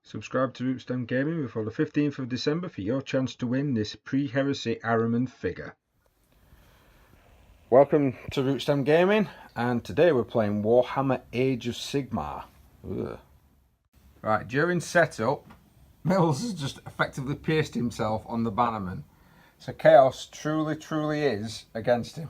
Subscribe to Rootstem Gaming before the 15th of December for your chance to win this pre-heresy Ahriman figure. Welcome to Rootstem Gaming, and today we're playing Warhammer Age of Sigmar. Ugh. Right, during setup, Mills has just effectively pierced himself on the bannerman. So chaos truly is against him.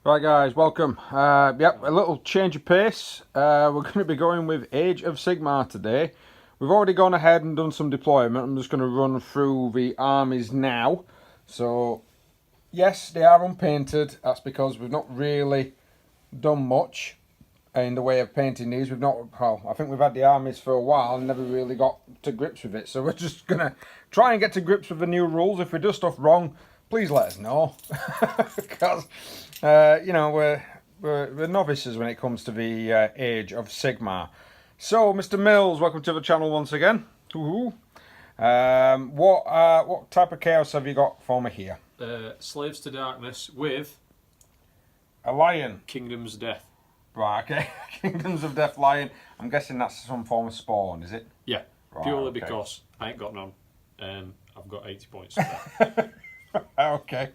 Right guys, welcome. Yep, a little change of pace. We're going to be going with Age of Sigmar today. We've already gone ahead and done some deployment. I'm just going to run through the armies now. So, yes, they are unpainted. That's because we've not really done much in the way of painting these. We've not, well, I think we've had the armies for a while and never really got to grips with it. So we're just going to try and get to grips with the new rules. If we do stuff wrong, please let us know. Because, you know, we're novices when it comes to the Age of Sigmar. So, Mr. Mills, welcome to the channel once again. What type of chaos have you got for me here? Slaves to Darkness with a lion. Kingdom's Death. Right, okay. Kingdoms of Death lion. I'm guessing that's some form of spawn, is it? Yeah, right, purely okay. because I ain't got none. I've got 80 points. Okay.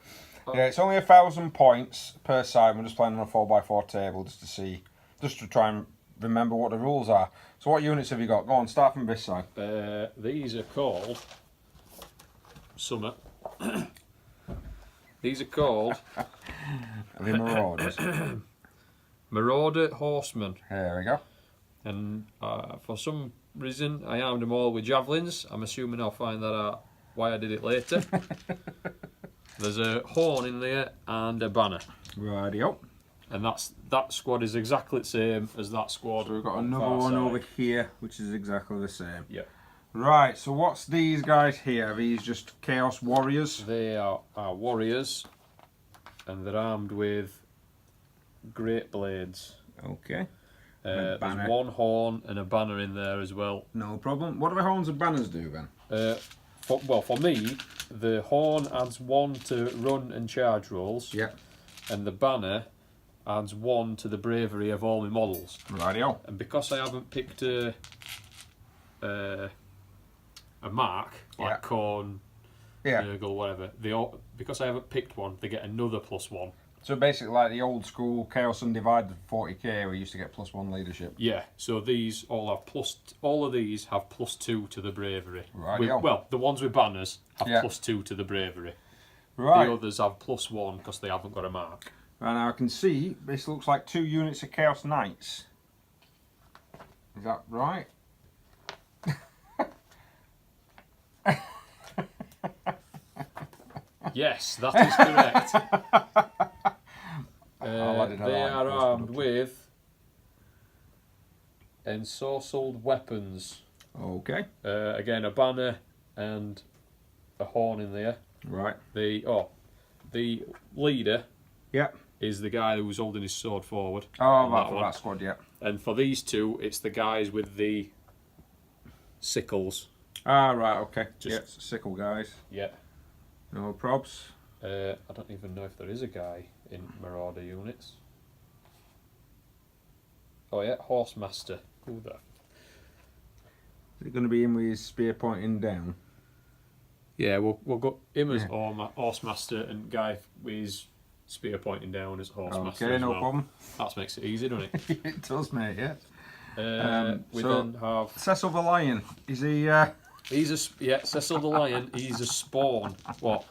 Yeah, it's only 1,000 points per side. We're just playing on a 4x4 table just to try and remember what the rules are. So what units have you got? Go on, start from this side. These are called Summer. These are called the Marauders. Marauder Horsemen. There we go. And for some reason I armed them all with javelins. I'm assuming I'll find that out why I did it later. There's a horn in there and a banner. Rightio. And that squad is exactly the same as that squad. So we've got another one over here, which is exactly the same. Yep. Right, so what's these guys here? Are these just Chaos Warriors? They are warriors, and they're armed with great blades. Okay. There's one horn and a banner in there as well. No problem. What do the horns and banners do then? For me, the horn adds 1 to run and charge rolls. Yep. And the banner adds 1 to the bravery of all my models. Rightio. And because I haven't picked a mark, like corn, Nurgle, whatever, because I haven't picked one, they get another +1. So basically like the old school Chaos Undivided 40k where you used to get +1 leadership. Yeah, so these all have all of these have +2 to the bravery. Right. Well, the ones with banners have +2 to the bravery. Right. The others have +1 because they haven't got a mark. Right, now I can see this looks like 2 units of Chaos Knights. Is that right? Yes, that is correct. They are armed with ensorcelled weapons. Okay. Again, a banner and a horn in there. Right. The leader. Yep. Is the guy who's holding his sword forward. Oh, right, for that squad, yeah. And for these two, it's the guys with the sickles. Ah, right, okay. Just sickle guys. Yeah. No probs. I don't even know if there is a guy in Marauder units. Oh yeah, Horsemaster. Who the? Is it going to be him with his spear pointing down? Yeah, we'll go him as Horsemaster and guy with his spear pointing down as Horsemaster. Okay, no problem. That makes it easy, doesn't it? It does, mate. Yeah. We then have Cecil the Lion. Is he? Cecil the Lion. He's a spawn. What?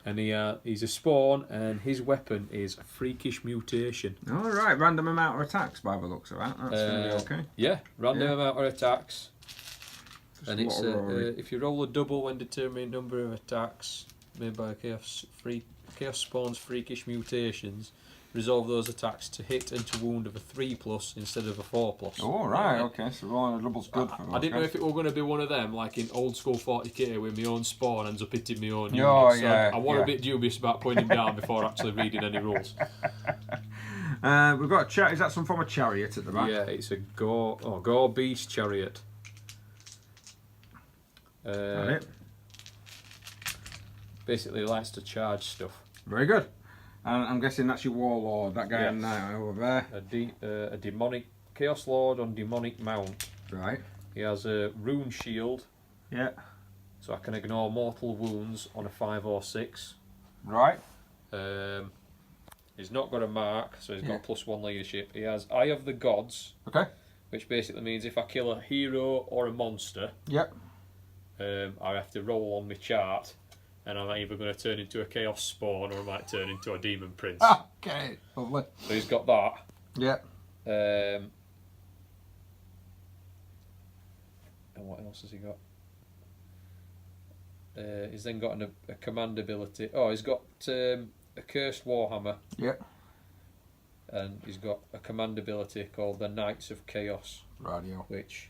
And he's a spawn, and his weapon is a freakish mutation. All right, random amount of attacks by the looks of that. That's going to be okay. Yeah, random amount of attacks. Just and it's if you roll a double when determining number of attacks made by Chaos spawns freakish mutations, resolve those attacks to hit and to wound of a 3+ instead of a 4+. Oh, right, okay, so rolling a double's good for those I didn't know if it were going to be one of them, like in old school 40k, where my own spawn ends up hitting my own unit. Oh, so I was a bit dubious about putting him down before actually reading any rules. We've got a chariot. Is that some form of chariot at the back? Yeah, it's a Gore Beast Chariot. Right. Basically likes to charge stuff. Very good. And I'm guessing that's your warlord, that guy Yes. over there. A demonic chaos lord on demonic mount. Right. He has a rune shield, Yeah. so I can ignore mortal wounds on a 5 or 6. Right. He's not got a mark, so he's got +1 leadership. He has Eye of the Gods, Okay. which basically means if I kill a hero or a monster, Yep. I have to roll on my chart, and I'm either going to turn into a chaos spawn or I might turn into a demon prince. Okay. Lovely. So he's got that. Yep. And what else has he got? He's then got a command ability. Oh, he's got a cursed warhammer. Yep. And he's got a command ability called the Knights of Chaos. Radio. Which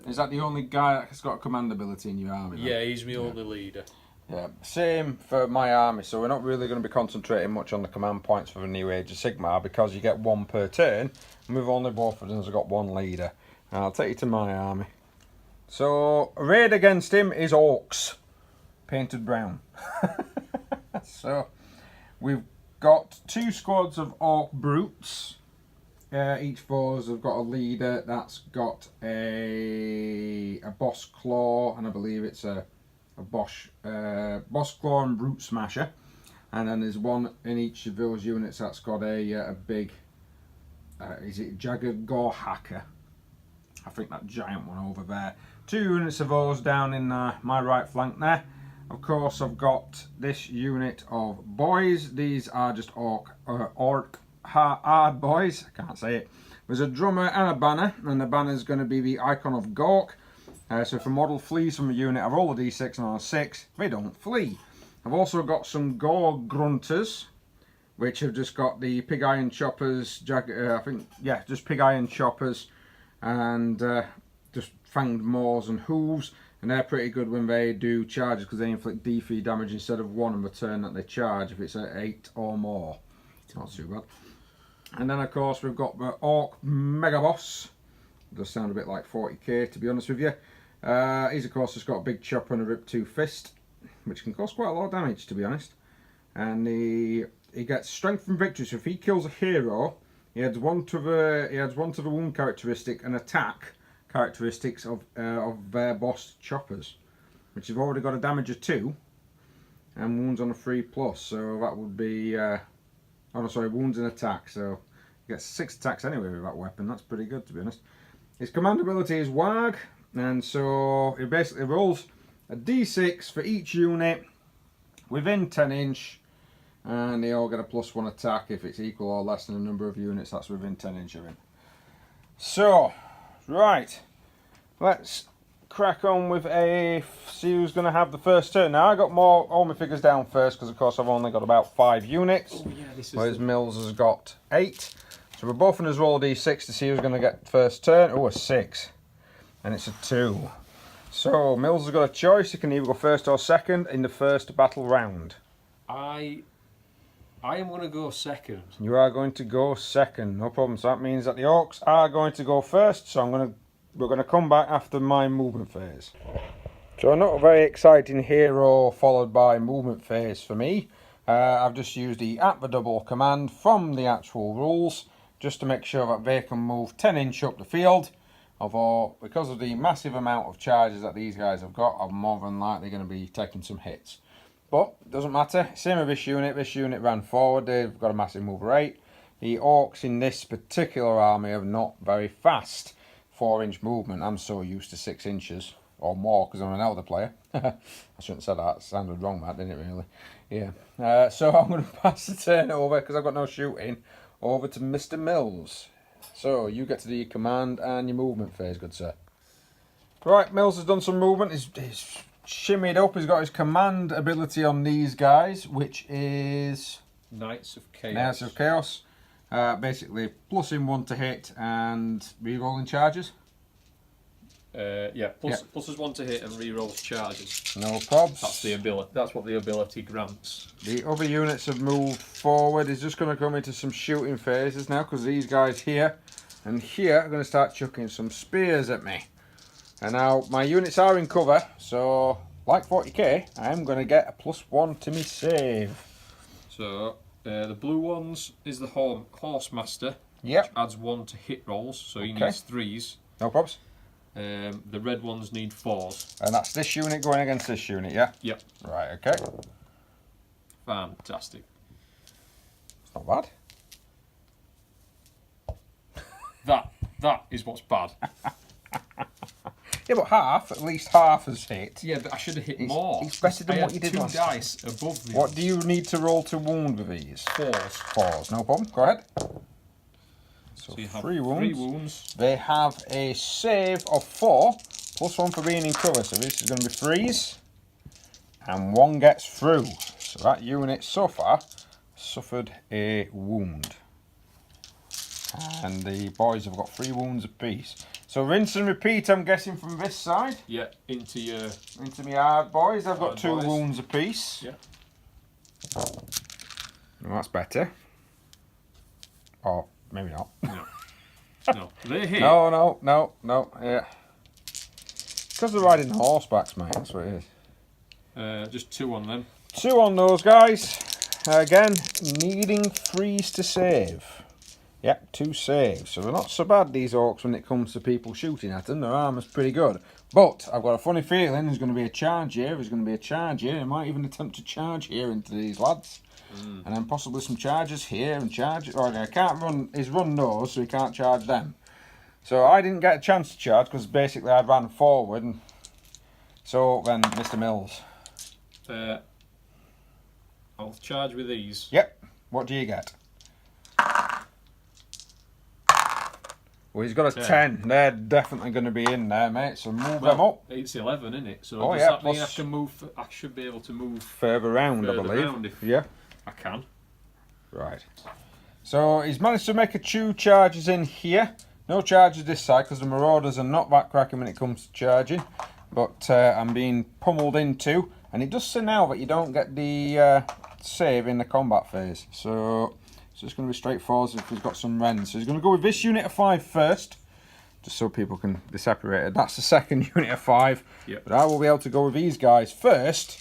is that the only guy that's got a command ability in your army? Then? Yeah, he's my only leader. Yeah, same for my army, so we're not really going to be concentrating much on the command points for the new Age of Sigmar because you get 1 per turn, and we've only both of us got 1 leader. And I'll take you to my army. So, arrayed against him is Orccs, painted brown. So, we've got 2 squads of Orc Brutes. Each foes have got a leader that's got a Boss Claw, and I believe it's a Boss Claw and Brute Smasher, and then there's one in each of those units that's got a big is it Jagged Gore Hacker, I think, that giant one over there. 2 units of those down in my right flank there. Of course I've got this unit of boys. These are just orc hard boys, I can't say it. There's a drummer and a banner, and the banner is going to be the icon of Gork. So if a model flees from a unit, I roll a d6 and on a 6, they don't flee. I've also got some Gore Grunters, which have just got the pig iron choppers, just pig iron choppers, and just fanged maws and hooves, and they're pretty good when they do charges because they inflict D3 damage instead of 1 on the turn that they charge if it's at 8 or more. Not too bad. And then of course we've got the Orc Mega Boss. It does sound a bit like 40k, to be honest with you. He's of course just got a big chopper and a Rip 2 fist, which can cause quite a lot of damage, to be honest. And he gets strength from victory, so if he kills a hero, he adds 1 to the wound characteristic and attack characteristics of their boss choppers, which have already got a damage of 2 and wounds on a 3+, so that would be wounds and attack, so he gets 6 attacks anyway with that weapon. That's pretty good, to be honest. His command ability is Wag, and so it basically rolls a d6 for each unit within 10 inch, and they all get a +1 attack if it's equal or less than the number of units that's within 10 inch of him. So, right, let's crack on with see who's going to have the first turn. Now I got all my figures down first because of course I've only got about 5 units, whereas Mills has got 8. So we're both going to roll a d6 to see who's going to get first turn. Oh, a 6, and it's a 2. So Mills has got a choice. He can either go first or second in the first battle round. I am going to go second. You are going to go second, no problem. So that means that the Orcs are going to go first. So we're going to come back after my movement phase. So not a very exciting hero followed by movement phase for me. I've just used the at the double command from the actual rules just to make sure that they can move 10 inch up the field. Although, because of the massive amount of charges that these guys have got, I'm more than likely going to be taking some hits. But, it doesn't matter. Same with this unit. This unit ran forward. They've got a massive move rate. The Orcs in this particular army are not very fast. 4-inch movement. I'm so used to 6 inches or more because I'm an elder player. I shouldn't have said that. It sounded wrong, that, didn't it, really? Yeah. So I'm going to pass the turn over, because I've got no shooting, over to Mr. Mills. So you get to do your command and your movement phase, good sir. Right, Mills has done some movement. He's shimmied up. He's got his command ability on these guys, which is Knights of Chaos. Knights of Chaos. Basically, +1 to hit and re-rolling charges. Plus is 1 to hit and re-rolls charges. No probs. That's the ability. That's what the ability grants. The other units have moved forward. He's just going to come into some shooting phases now, because these guys here and here are going to start chucking some spears at me. And now my units are in cover, so like 40k, I am going to get a +1 to me save. So, the blue ones is the Horsemaster, Yep. which adds 1 to hit rolls, so he Okay. needs 3s. No probs. The red ones need 4s. And that's this unit going against this unit, yeah? Yep. Right, okay. Fantastic. It's not bad. That is what's bad. Yeah, but at least half has hit. Yeah, but I should have hit more. It's better than what you did last time. I had 2 dice above me. What do you need to roll to wound with these? 4s. 4s, no problem. Go ahead. So you have 3 wounds. 3 wounds. They have a save of 4, +1 for being in cover. So this is going to be 3s. And 1 gets through. So that unit so far suffered a wound. And the boys have got 3 wounds apiece. So rinse and repeat, I'm guessing, from this side. Yeah, into my hard boys. I've got hard 2 boys. wounds apiece. Yeah. Well, that's better. Or maybe not. No. No. They hit. No, yeah. Because they're riding horsebacks, mate. That's what it is. Just 2 on them. 2 on those guys. Again, needing 3s to save. Yep, 2 saves. So they're not so bad, these orcs, when it comes to people shooting at them. Their armour's pretty good. But I've got a funny feeling there's going to be a charge here. There's going to be a charge here. I might even attempt to charge here into these lads. And then possibly some charges here and charge. Oh, I can't run. He's run those, so he can't charge them. So I didn't get a chance to charge because basically I ran forward. And so then, Mr. Mills. I'll charge with these. Yep. What do you get? Well, he's got a 10. They're definitely going to be in there, mate. So move them up. It's 11, isn't it? So Oh, does yeah, that mean I plus- can move? I should be able to move Further round, I further believe. round if Yeah. I can. Right. So he's managed to make a 2 charges in here. No charges this side because the Marauders are not that cracking when it comes to charging. But I'm being pummeled into. And it does say now that you don't get the save in the combat phase. So it's just going to be straight forwards if he's got some rends. So he's going to go with this unit of 5 first. Just so people can be separated. That's the second unit of 5. Yep. But I will be able to go with these guys first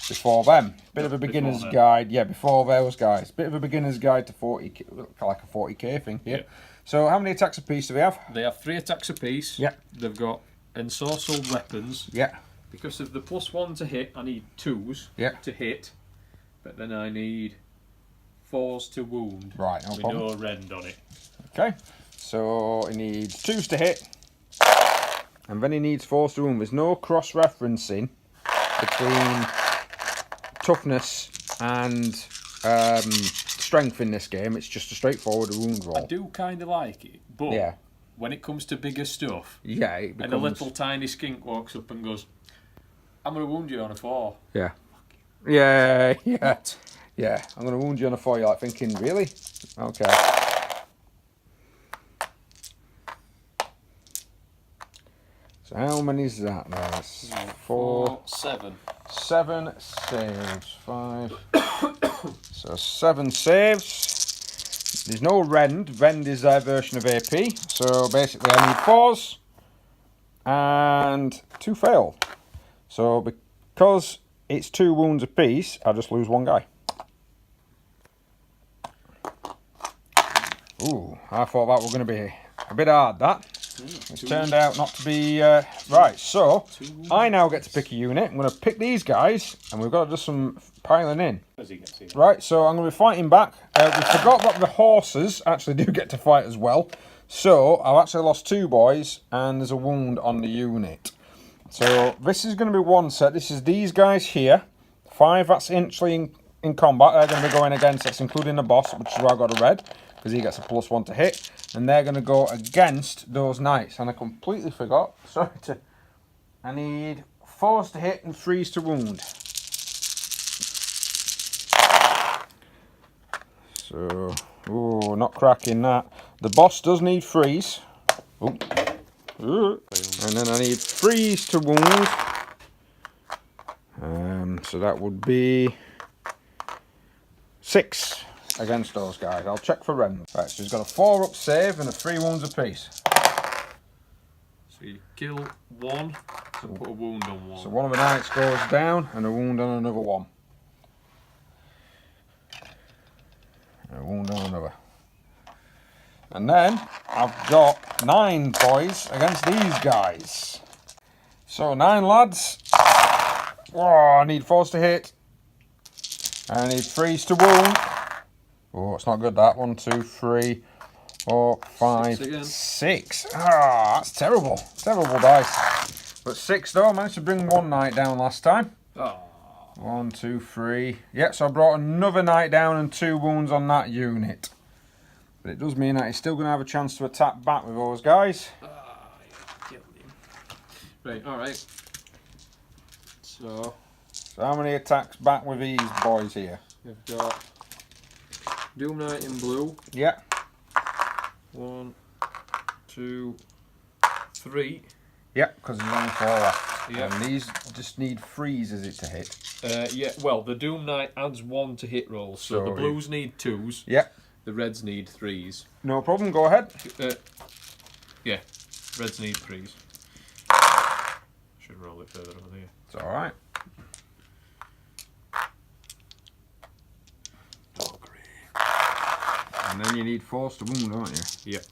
before them. Bit of a beginner's them. guide. Yeah, before those guys. Bit of a beginner's guide to 40k, like a 40k thing here. Yep. So how many attacks apiece do we have? They have 3 attacks apiece. Yeah. They've got ensorcelled weapons. Yeah. Because of the +1 to hit, I need 2s Yeah. to hit. But then I need 4s to wound. Right, no with problem. no rend on it. Okay. So he needs 2s to hit. And then he needs 4s to wound. There's no cross-referencing between toughness and strength in this game. It's just a straightforward wound roll. I do kind of like it, but Yeah. when it comes to bigger stuff, Yeah, it becomes... and a little tiny skink walks up and goes, "I'm going to wound you on a 4." Yeah. Yeah, yeah. Yeah, I'm going to wound you on a 4. You're like thinking, really? Okay. So how many is that? That's 4. 7. 7 saves. 5. So 7 saves. There's no rend. Rend is their version of AP. So basically I need 4s. And 2 fail. So because it's 2 wounds apiece, I just lose 1 guy. Ooh, I thought that was going to be a bit hard, that. It's turned out not to be... right, so I now get to pick a unit. I'm going to pick these guys, and we've got to do some piling in. Right, so I'm going to be fighting back. We forgot that the horses actually do get to fight as well. So I've actually lost 2 boys, and there's a wound on the unit. So this is going to be 1 set. This is these guys here. 5 that's actually in combat. They're going to be going against, that's including the boss, which is why I got a red, because he gets a +1 to hit. And they're going to go against those knights. And I completely forgot. Sorry to... I need 4s to hit and 3s to wound. So... ooh, not cracking that. The boss does need 3s. Ooh. Ooh. And then I need 3s to wound. So that would be 6 against those guys. I'll check for rend. Right, so he's got a 4 up save and a 3 wounds apiece. So you kill one and put a wound on one. So one of the knights goes down and a wound on another one. And a wound on another. And then I've got 9 boys against these guys. So 9 lads. Oh, I need 4s to hit. I need 3s to wound. Oh, it's not good that. 1, 2, 3, 4, 5, 6. Ah, that's terrible. Terrible dice. But 6 though. I managed to bring 1 knight down last time. Oh. 1, 2, 3. Yep, so I brought another knight down and 2 wounds on that unit. But it does mean that he's still going to have a chance to attack back with those guys. Right, alright. So how many attacks back with these boys here? we've got Doom Knight in blue. Yeah. 1, 2, 3. Yeah, because there's only 4 left. Yep. And these just need 3s, is it, to hit? Yeah, well, the Doom Knight adds 1 to hit rolls, so the blues need 2s. Yeah. The reds need 3s. No problem, go ahead. Yeah, reds need 3s. Should roll it further over here. It's alright. And then you need 4s to wound, don't you? Yep.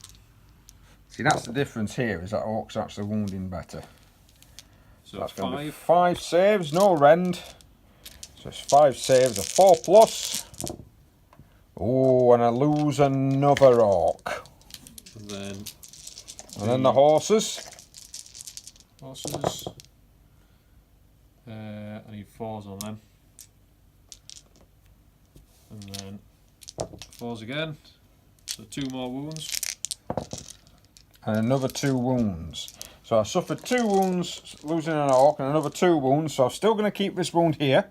See, that's the difference here, is that Orcs are actually wounding better. So That's it's going to be 5. 5 saves, no rend. So it's 5 saves, a 4 plus. Oh, and I lose another Orc. And then the horses. Horses. I need 4s on them. And then 4s again. So 2 more wounds. And another 2 wounds. So I suffered 2 wounds, losing an Orc, and another 2 wounds. So I'm still going to keep this wound here.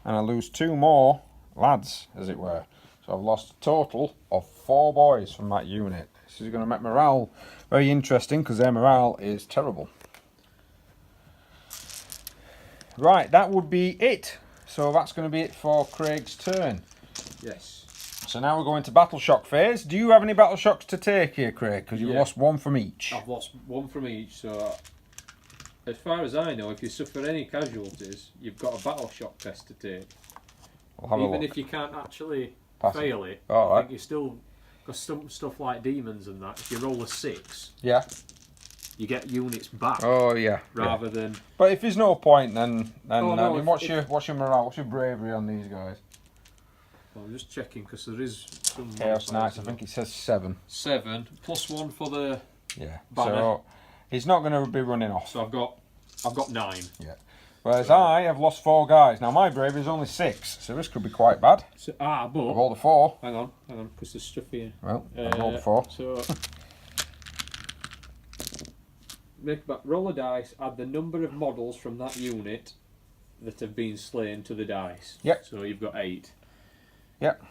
And I lose 2 more lads, as it were. So I've lost a total of 4 boys from that unit. This is going to make morale very interesting, because their morale is terrible. Right, that would be it. So that's going to be it for Craig's turn. Yes. So now we're going to battle shock phase. Do you have any battle shocks to take here, Craig? Because you've lost 1 from each. I've lost 1 from each, so as far as I know, if you suffer any casualties, you've got a battle shock test to take. We'll have a Even look. if you can't actually fail it, All I right. think you still, because some stuff like demons and that, if you roll a 6, Yeah. you get units back Oh yeah. rather than. But if there's no point, then Oh, I no, mean, if- what's your morale? What's your bravery on these guys? Well, I'm just checking because there is some. Chaos Knights. I think it says 7. 7 plus 1 for the. Yeah. Banner. So he's not going to be running off. So I've got 9. Yeah. Whereas I have lost 4 guys. Now my bravery is only 6, so this could be quite bad. So, I but rolled a 4. hang on, because there's stuff here. Well, I rolled a 4. So roll a dice, add the number of models from that unit that have been slain to the dice. Yep. So you've got 8. Yep.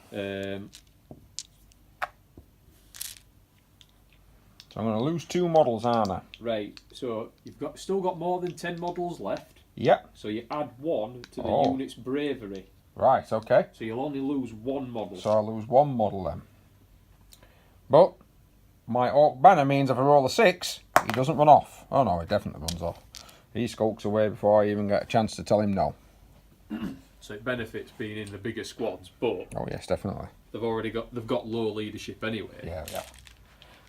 So I'm going to lose 2 models, aren't I? right. So you've still got more than 10 models left. Yep. So you add 1 to the Oh. unit's bravery. Right. Okay. So you'll only lose 1 model. So I lose 1 model then. But my Orc banner means if I roll a 6, he doesn't run off. Oh no, he definitely runs off. He skulks away before I even get a chance to tell him no. So it benefits being in the bigger squads, but Oh yes, definitely. they've got low leadership anyway. Yeah, yeah.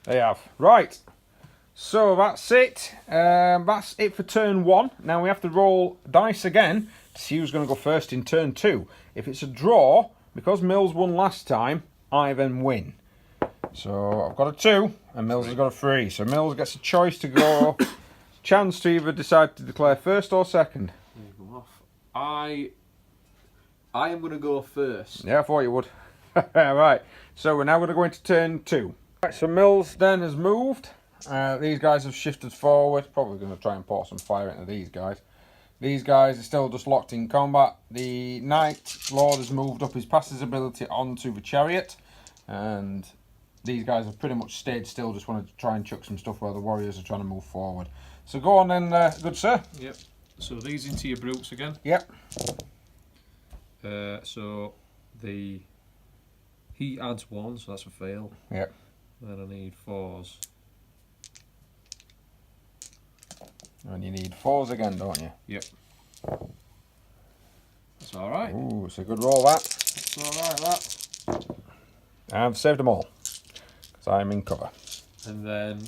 They have. Right. So that's it. That's it for turn 1. Now we have to roll dice again to see who's going to go first in turn 2. If it's a draw, because Mills won last time, I then win. So I've got a 2 and Mills has got a 3. So Mills gets a choice to go. Chance to either decide to declare first or second. Go off. I am going to go first. Yeah, I thought you would. Right. So we're now going to go into turn 2. Right, so Mills then has moved. These guys have shifted forward. Probably going to try and pour some fire into these guys. These guys are still just locked in combat. The Knight Lord has moved up. He's passed his ability onto the chariot. And these guys have pretty much stayed still. Just wanted to try and chuck some stuff while the warriors are trying to move forward. So go on then, good sir. Yep. So these into your brutes again. Yep. So he adds 1, so that's a fail. Yep. Then I need 4s. And you need 4s again, don't you? Yep. That's alright. Ooh, it's a good roll, that. That's alright, that. I've saved them all. Because I'm in cover. And then,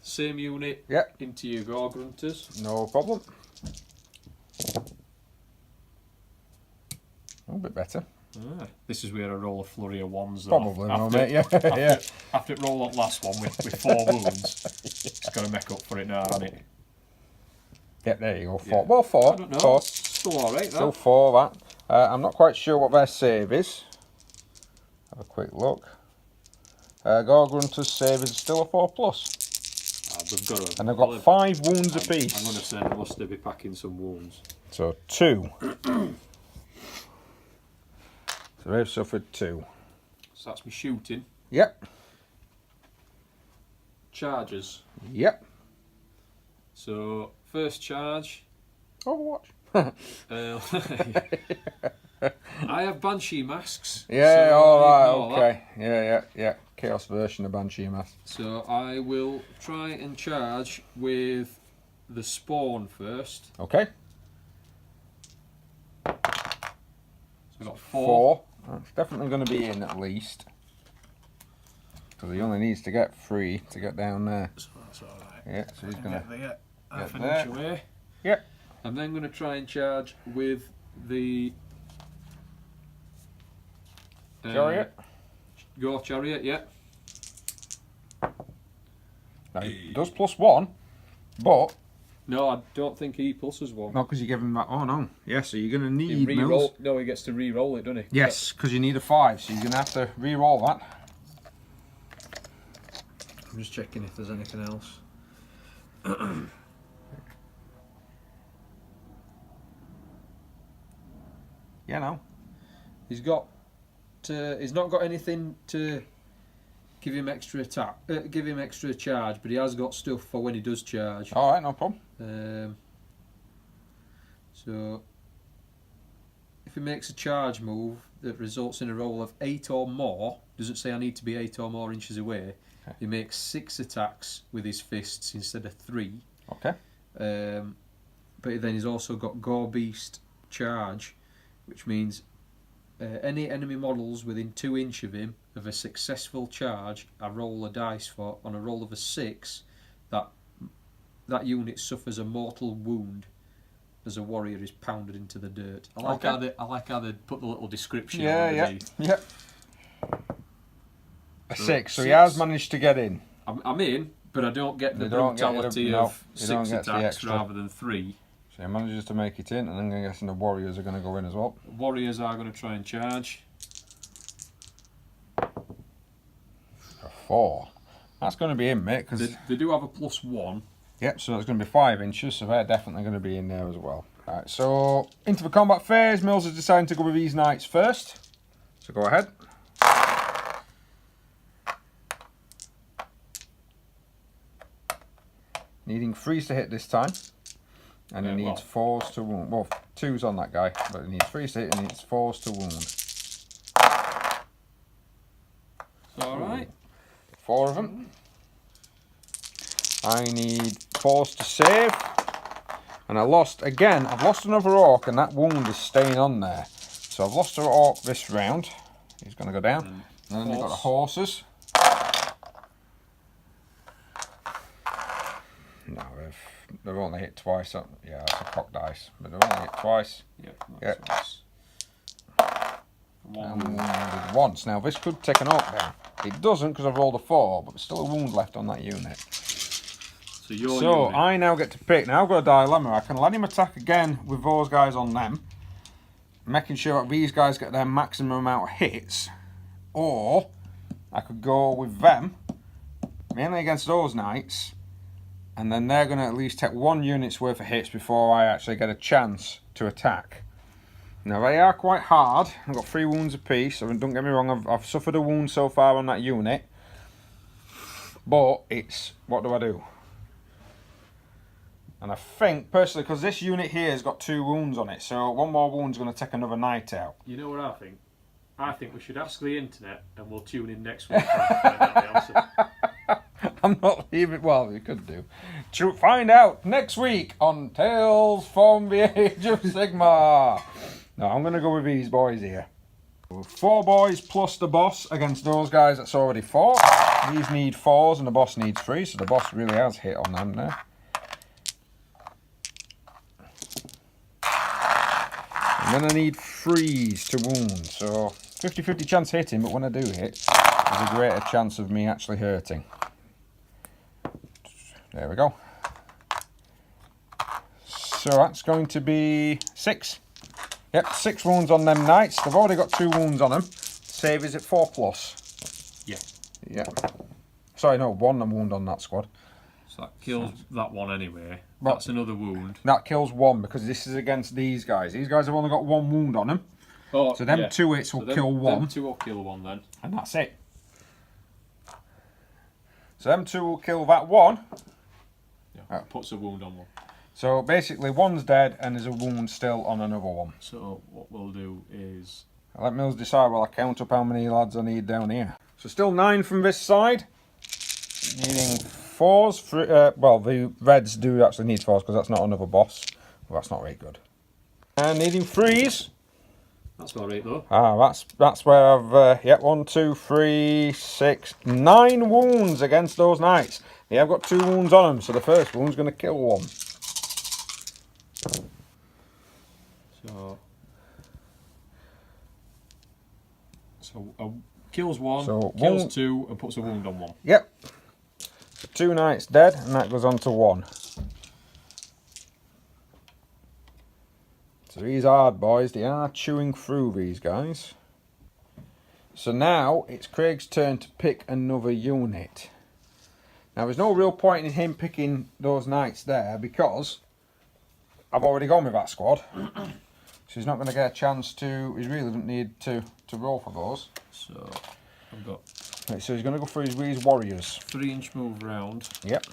same unit into your Gore Grunters. No problem. A bit better. This is where I roll a flurry of 1s. Probably, mate. Yeah. After it rolled that last one with 4 wounds, it's got to make up for it now, hasn't it? Yeah, there you go. 4. Well, 4. I don't know. 4. Still alright, that. Still 4, that. I'm not quite sure what their save is. Have a quick look. Gore Grunter's save is still a 4+. They've got to, and they've got 5 wounds apiece. I'm going to say they must be packing some wounds. So 2. So they've suffered 2. So that's me shooting. Yep. Charges. Yep. So first charge. Overwatch. I have Banshee masks. Yeah, so alright, okay. Yeah. Chaos version of Banshee mask. So I will try and charge with the spawn first. Okay. So I got 4. That's definitely going to be in at least. Because he only needs to get 3 to get down there. So that's alright. Yeah, so he's going to get half an there. inch away. Yep. I'm then going to try and charge with the Chariot. Gore Chariot, yeah. Now, he does +1, but No, I don't think he pluses 1. not because you give him that. Oh no. Yeah, so you're going to He need re-roll. No, he gets to re-roll it, doesn't he? Yes, because you need a 5, so you're going to have to re-roll that. I'm just checking if there's anything else. Yeah, no. He's not got anything to give him extra attack, give him extra charge, but he has got stuff for when he does charge. All right, no problem. So if he makes a charge move that results in a roll of 8 or more, doesn't say I need to be 8 or more inches away. Okay. He makes 6 attacks with his fists instead of 3. Okay. But then he's also got Gore Beast charge, which means any enemy models within 2 inches of him of a successful charge, I roll a dice for. On a roll of a 6, that unit suffers a mortal wound as a warrior is pounded into the dirt. I like how they put the little description underneath. Yeah. A 6, so he has managed to get in. I'm in, but I don't get the brutality of 6 attacks rather than 3. So he manages to make it in, and then I'm guessing the warriors are going to go in as well. Warriors are going to try and charge. A 4. That's going to be in, mate, because they do have a +1. Yep, so it's going to be 5 inches, so they're definitely going to be in there as well. Alright, so into the combat phase, Mills has decided to go with these knights first. So go ahead. Needing 3s to hit this time. And he needs 4s to wound. Well, 2's on that guy, but he needs 3s to hit and he needs 4s to wound. Alright. 4 of them. I need 4s to save. And I've lost another orc, and that wound is staying on there. So I've lost an orc this round. He's going to go down. And then you've got the horses. No, they've only hit twice. Yeah, that's a cock dice. But they've only hit twice. Yep. And wounded once. Now this could take an orc down. It doesn't because I've rolled a 4, but there's still a wound left on that unit. So I now get to pick. Now I've got a dilemma. I can let him attack again with those guys on them, making sure that these guys get their maximum amount of hits, or I could go with them, mainly against those knights, and then they're going to at least take 1 unit's worth of hits before I actually get a chance to attack. Now they are quite hard. I've got 3 wounds apiece, so don't get me wrong, I've suffered a wound so far on that unit, but it's, what do I do? And I think, personally, because this unit here has got 2 wounds on it, so 1 more wound's going to take another knight out. You know what I think? I think we should ask the internet and we'll tune in next week and find out the answer. I'm not leaving. Well, you could do. To find out next week on Tales from the Age of Sigmar. No, I'm going to go with these boys here. 4 boys plus the boss against those guys that's already fought. These need 4s and the boss needs 3, so the boss really has hit on them there. And then I need 3s to wound, so 50-50 chance hitting, but when I do hit, there's a greater chance of me actually hurting. There we go. So that's going to be 6. Yep, 6 wounds on them knights. They've already got 2 wounds on them. Save is at 4+. Yeah. Yeah. Sorry, no, 1 wound on that squad. So that kills that one anyway. Well, that's another wound. That kills 1 because this is against these guys. These guys have only got 1 wound on them. Oh, so them 2 hits will kill 1. Them 2 will kill 1 then. And that's it. So them 2 will kill that 1. Yeah, puts a wound on 1. So basically 1's dead and there's a wound still on another 1. So what we'll do is... I'll let Mills decide while I count up how many lads I need down here. So still 9 from this side. Needing 4s. Well, the reds do actually need 4s because that's not another boss. Well, that's not very good. And needing 3s. That's about right though. Ah, that's where I've... yeah, 1, 2, 3, 6, 9 wounds against those knights. They have got 2 wounds on them, so the first wound's going to kill 1. So kills 1, so kills 2, and puts a wound on 1. Yep. So 2 knights dead, and that goes on to 1. So these hard boys, they are chewing through these guys. So now it's Craig's turn to pick another unit. Now there's no real point in him picking those knights there because I've already gone with that squad. So he's not going to get a chance to, he really doesn't need to roll for those. So I've got... Right, so he's going to go for his warriors. 3-inch move round. Yep.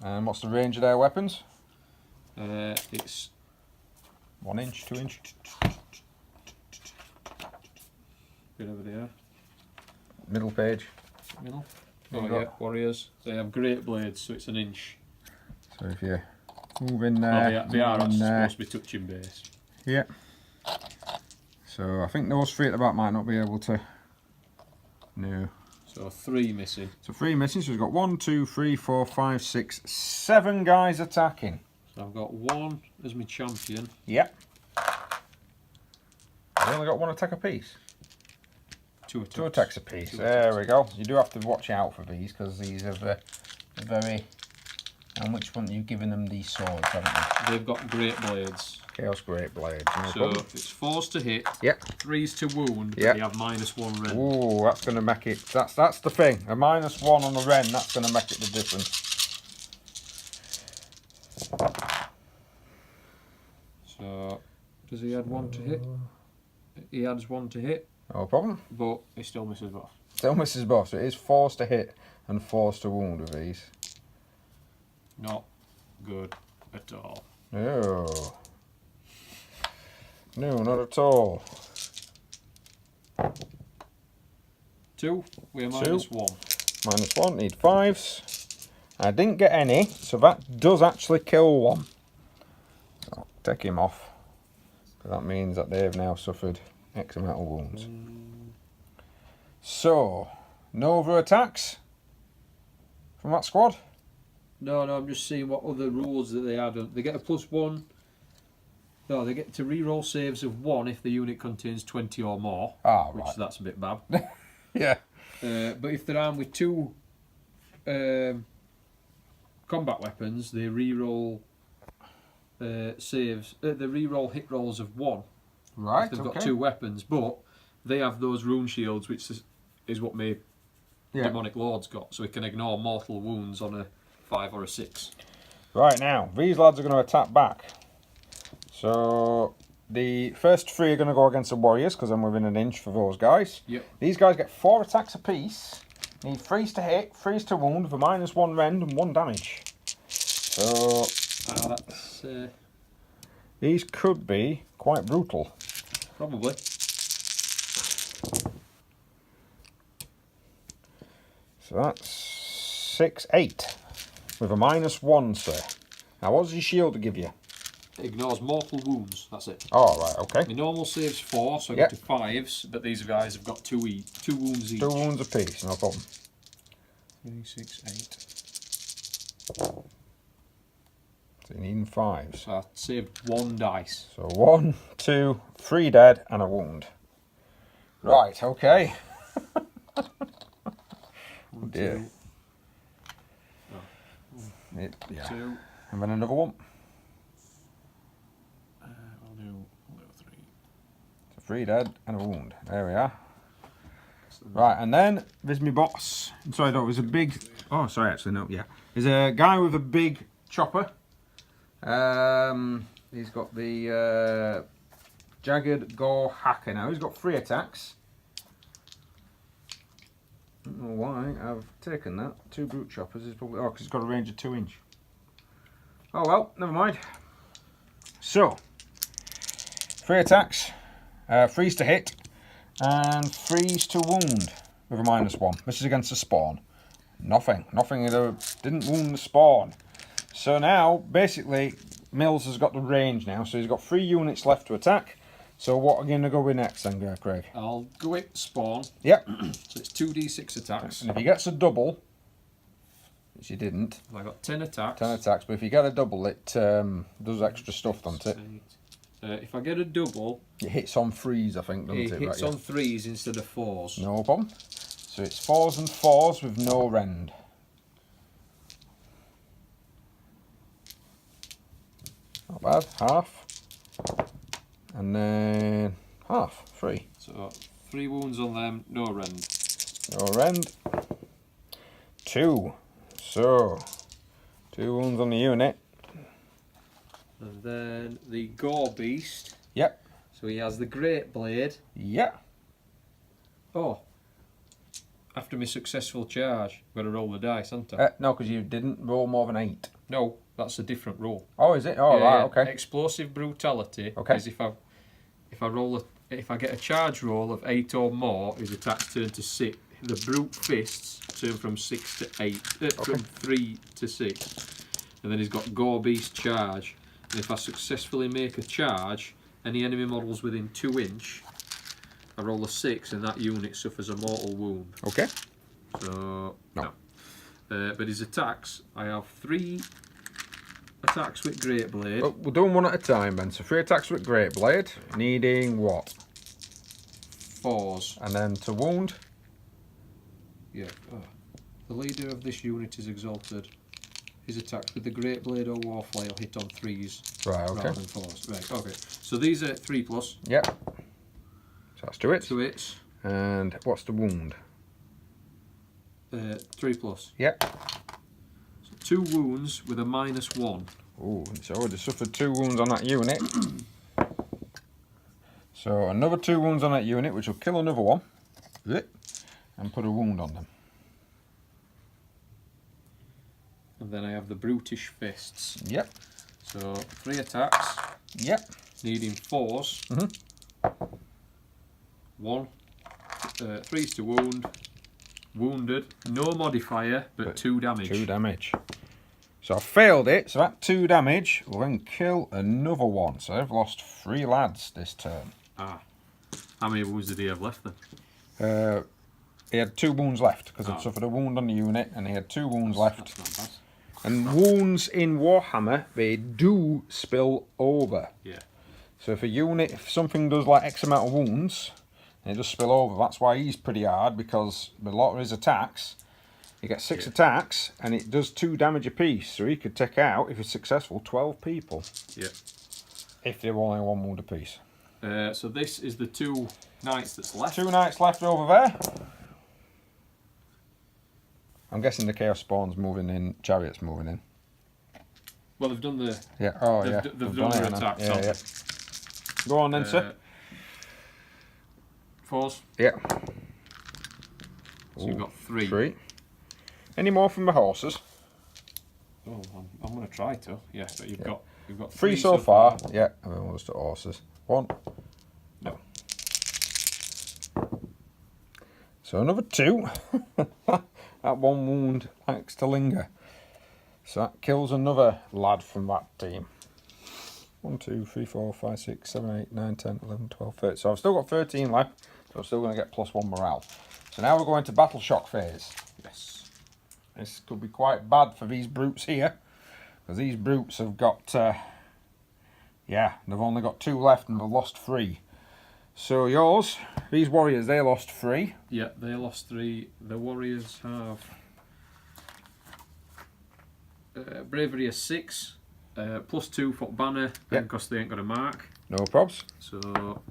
And what's the range of their weapons? It's 1 inch, 2 inch. Bit over there. Middle page. Middle. Oh yeah, warriors. They have great blades, so it's 1 inch. So if you move in there, they are supposed to be touching base. Yeah. So I think those 3 at the back might not be able to. No. So 3 missing. So 3 missing. So we've got 1, 2, 3, 4, 5, 6, 7 guys attacking. So I've got 1 as my champion. Yep. They only got 1 attack apiece. 2 attacks. 2 attacks apiece. There we go. You do have to watch out for these because these are very. And which one are you giving them these swords, haven't you? They've got great blades. Chaos Great Blades. No So problem. it's 4s to hit. Yep. 3s to wound. Yep. They have -1 rend. Ooh, that's going to make it. That's the thing. A -1 on the rend. That's going to make it the difference. So does he add 1 to hit? He adds 1 to hit. No problem. But he still misses both. Still misses both. So it is 4s to hit and 4s to wound with these. Not good at all. No. No, not at all. 2. We are 2. -1. -1. Need 5s. I didn't get any, so that does actually kill 1. So I'll take him off. Because that means that they've now suffered X amount of wounds. So, no other attacks from that squad? No, I'm just seeing what other rules that they have. They get a +1. No, they get to re-roll saves of 1 if the unit contains 20 or more. Ah, which right. that's a bit bad. Yeah. But if they're armed with 2 combat weapons, they re-roll saves. They re-roll hit rolls of 1. Right, if they've okay. got 2 weapons, but they have those rune shields, which is what my demonic lord's got, so he can ignore mortal wounds on a 5 or a 6. Right, now, these lads are going to attack back. So, the first 3 are going to go against the warriors, because I'm within 1 inch for those guys. Yep. These guys get 4 attacks apiece. Need 3s to hit, 3s to wound, with a -1 rend and 1 damage. So, That's... these could be quite brutal. Probably. So that's 6, 8. With a -1, sir. Now what does your shield give you? It ignores mortal wounds, that's it. Oh, right, okay. My normal save's 4, so I Yep. go to 5s, but these guys have got 2 wounds each. 2 wounds apiece, no problem. 3, 6, 8. So you need 5s. So I saved 1 dice. So 1, 2, 3 dead and a wound. Right, okay. Oh dear. Yeah. 2. And then another one. I'll do 3. So 3 dead and a wound. There we are. Right, and then there's my boss. Sorry, no, there's a big... Oh, sorry, actually, no, yeah. There's a guy with a big chopper. He's got the Jagged Gore Hacker now. He's got 3 attacks. I don't know why I've taken that. 2 brute choppers is probably... Oh, because he's got a range of 2 inch. Oh, well, never mind. So, 3 attacks. 3's to hit. And 3's to wound with a -1. This is against the spawn. Nothing. Nothing. Didn't wound the spawn. So now, basically, Mills has got the range now. So he's got 3 units left to attack. So what are you going to go with next then, Craig? I'll go with spawn. Yep. So it's 2d6 attacks. And if he gets a double, which he didn't. I got 10 attacks. 10 attacks. But if you get a double, it does extra stuff, doesn't it? If I get a double, It hits on 3s, I think, doesn't it it? hits Right, on 3s instead of 4s. No problem. So it's 4s and 4s with no rend. Not bad. Half. And then half. 3. So 3 wounds on them, no rend. No rend. 2. So 2 wounds on the unit. And then the Gore Beast. Yep. So he has the Great Blade. Yeah. Oh. After my successful charge, I've got to roll the dice, haven't I? No, because you didn't roll more than 8. No, that's a different roll. Oh, is it? Oh, Yeah, right. Okay. Explosive brutality Okay. is if I get a charge roll of 8 or more, his attacks turn to 6. The brute fists turn from 6 to 8, from 3 to 6, and then he's got Gore Beast charge. And if I successfully make a charge, any enemy models within 2 inch, I roll a 6, and that unit suffers a mortal wound. Okay. So No. but his attacks, I have 3 attacks with Great Blade. Well, we'll do them one at a time, then. So 3 attacks with Great Blade, needing what? 4s. And then to wound. Yeah. The leader of this unit is exalted. His attacks with the Great Blade or Warflail hit on 3s Right, okay. rather than 4s. Right, okay. So these are 3+. Yep. So that's 2 hits. 2 hits. And what's the wound? 3+. Yep. So 2 wounds with a -1. Ooh, it's already suffered 2 wounds on that unit. So another 2 wounds on that unit, which will kill another one. And put a wound on them. And then I have the Brutish Fists. Yep. So 3 attacks, Yep. needing 4s. Mhm. 1. 3's to wound. Wounded. No modifier, but 2 damage. 2 damage. So I failed it, so that 2 damage will then kill another one. So I've lost 3 lads this turn. Ah. How many wounds did he have left then? He had 2 wounds left, because Oh. I'd suffered a wound on the unit, and he had 2 wounds left. That's not bad. And wounds in Warhammer, they do spill over. Yeah. So if something does like X amount of wounds, and it does spill over, that's why he's pretty hard, because with a lot of his attacks, he gets 6 attacks, and it does 2 damage apiece, so he could take out, if he's successful, 12 people. Yeah. If they're only 1 wound apiece. So this is the 2 knights that's left. 2 knights left over there. I'm guessing the Chaos Spawn's moving in, Chariot's moving in. Well, they've done the. Yeah, oh They've yeah. done their attacks, Yeah, haven't yeah. Go on then, sir. 4s. Yeah. So you've got 3. 3. Any more from the horses? Oh, I'm going to try to. Yeah, but you've got 3 so far. Yeah, and then we'll just do horses. 1. No. So another 2. That one wound likes to linger. So that kills another lad from that team. 1, 2, 3, 4, 5, 6, 7, 8, 9, 10, 11, 12, 13. So I've still got 13 left. So I'm still going to get +1 morale. So now we're going to battle shock phase. Yes. This could be quite bad for these brutes here. Because these brutes have got... yeah, they've only got 2 left and they've lost 3. So yours, these warriors, they lost 3. Yeah, they lost 3. The warriors have bravery is 6, +2 for banner, because they ain't got a mark. No probs. So,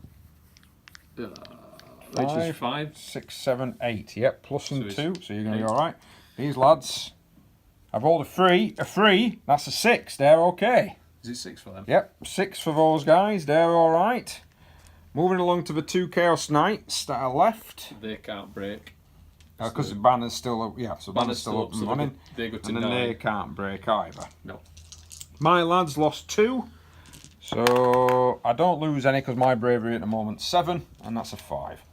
Five, which is 5. 6, 7, 8. Yep, plus and So 2, so you're going to be alright. These lads, I've rolled a 3, that's a 6, they're okay. Is it 6 for them? Yep, 6 for those guys, they're alright. Moving along to the 2 Chaos Knights that are left. They can't break. Because the banner's still up, yeah, so banner's still up and so running. they go to And then 9. they can't break either. No. My lads lost 2, so I don't lose any because my bravery at the moment's 7, and that's a 5.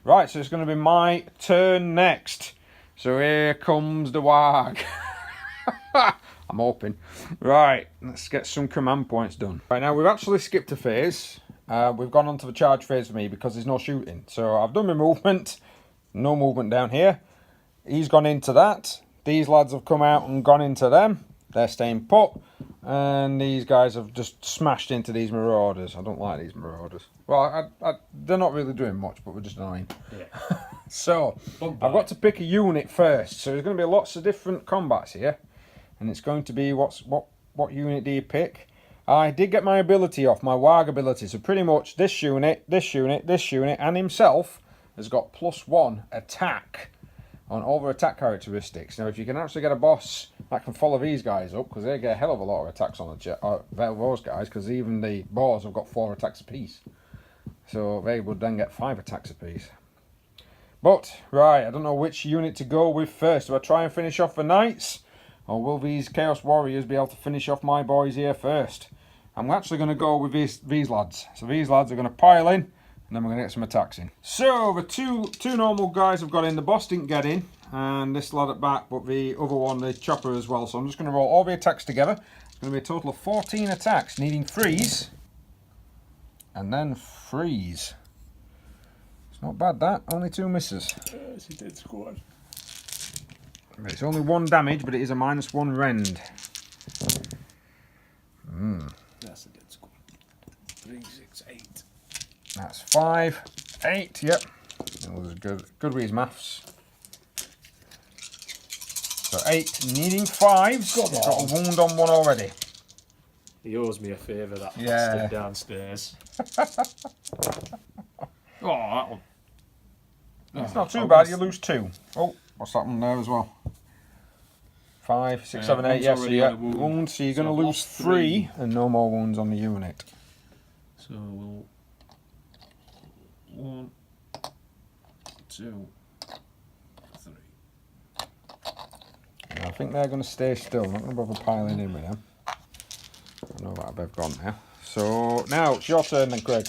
Right, so it's going to be my turn next. So here comes the Warg. I'm hoping. Right, let's get some command points done. Right, now we've actually skipped a phase. We've gone on to the charge phase for me because there's no shooting. So I've done my movement. No movement down here. He's gone into that. These lads have come out and gone into them. They're staying put. And these guys have just smashed into these marauders. I don't like these marauders. Well, they're not really doing much, but we're just annoying. Yeah. So, I've got to pick a unit first. So there's going to be lots of different combats here. And it's going to be what unit do you pick? I did get my ability off, my Warg ability. So pretty much this unit, this unit, this unit, and himself has got +1 attack on all their attack characteristics. Now, if you can actually get a boss that can follow these guys up, because they get a hell of a lot of attacks on those guys, because even the boars have got 4 attacks apiece. So they would then get 5 attacks apiece. But, right, I don't know which unit to go with first. Do I try and finish off the knights? Or will these Chaos Warriors be able to finish off my boys here first? I'm actually going to go with these lads. So these lads are going to pile in, and then we're going to get some attacks in. So the two normal guys have got in. The boss didn't get in, and this lad at back, but the other one, the chopper as well. So I'm just going to roll all the attacks together. It's going to be a total of 14 attacks, needing freeze, and then freeze. It's not bad that, only 2 misses. It's a dead squad. It's only 1 damage, but it is a -1 rend. That's a dead squad. 3, 6, 8. That's 5, 8, yep. That was good with his maths. So 8, needing 5s. Got a wound on 1 already. He owes me a favour, that Yeah. bastard downstairs. Oh, that one. It's not too bad, you lose 2. Oh, what's that one there as well? 5, 6, 7, 8, one's yes, so already you on get a wound. wounds, so you're So going I've to lose lost 3 and no more wounds on the unit. So we'll 1, 2, 3. And I think they're going to stay still, I'm not going to bother piling in with them. I know that they've gone now. So now it's your turn then, Craig.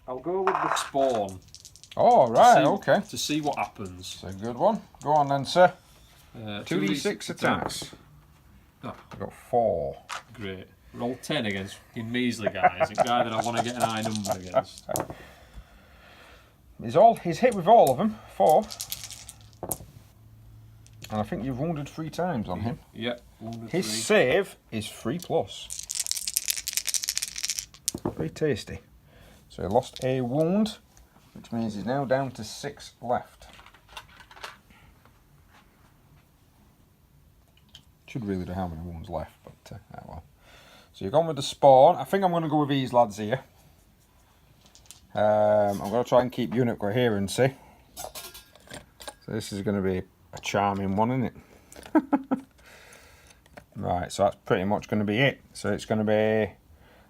I'll go with the spawn. Oh, right, See- okay. To see what happens. It's a good one. Go on then, sir. 2d6 2d6 attacks. Oh, I've got 4. great. Roll 10 against fucking measly guys. A guy that I want to get an high number against. He's hit with all of them. 4. And I think you've wounded 3 times on him. Yep. 1 His 3. save is 3+. Very tasty. So he lost a wound, which means he's now down to 6 left. Should really know how many wounds left, but oh well. So you've gone with the spawn. I think I'm going to go with these lads here. I'm going to try and keep unit coherency. So this is going to be a charming one, isn't it? Right, so that's pretty much going to be it. So it's going to be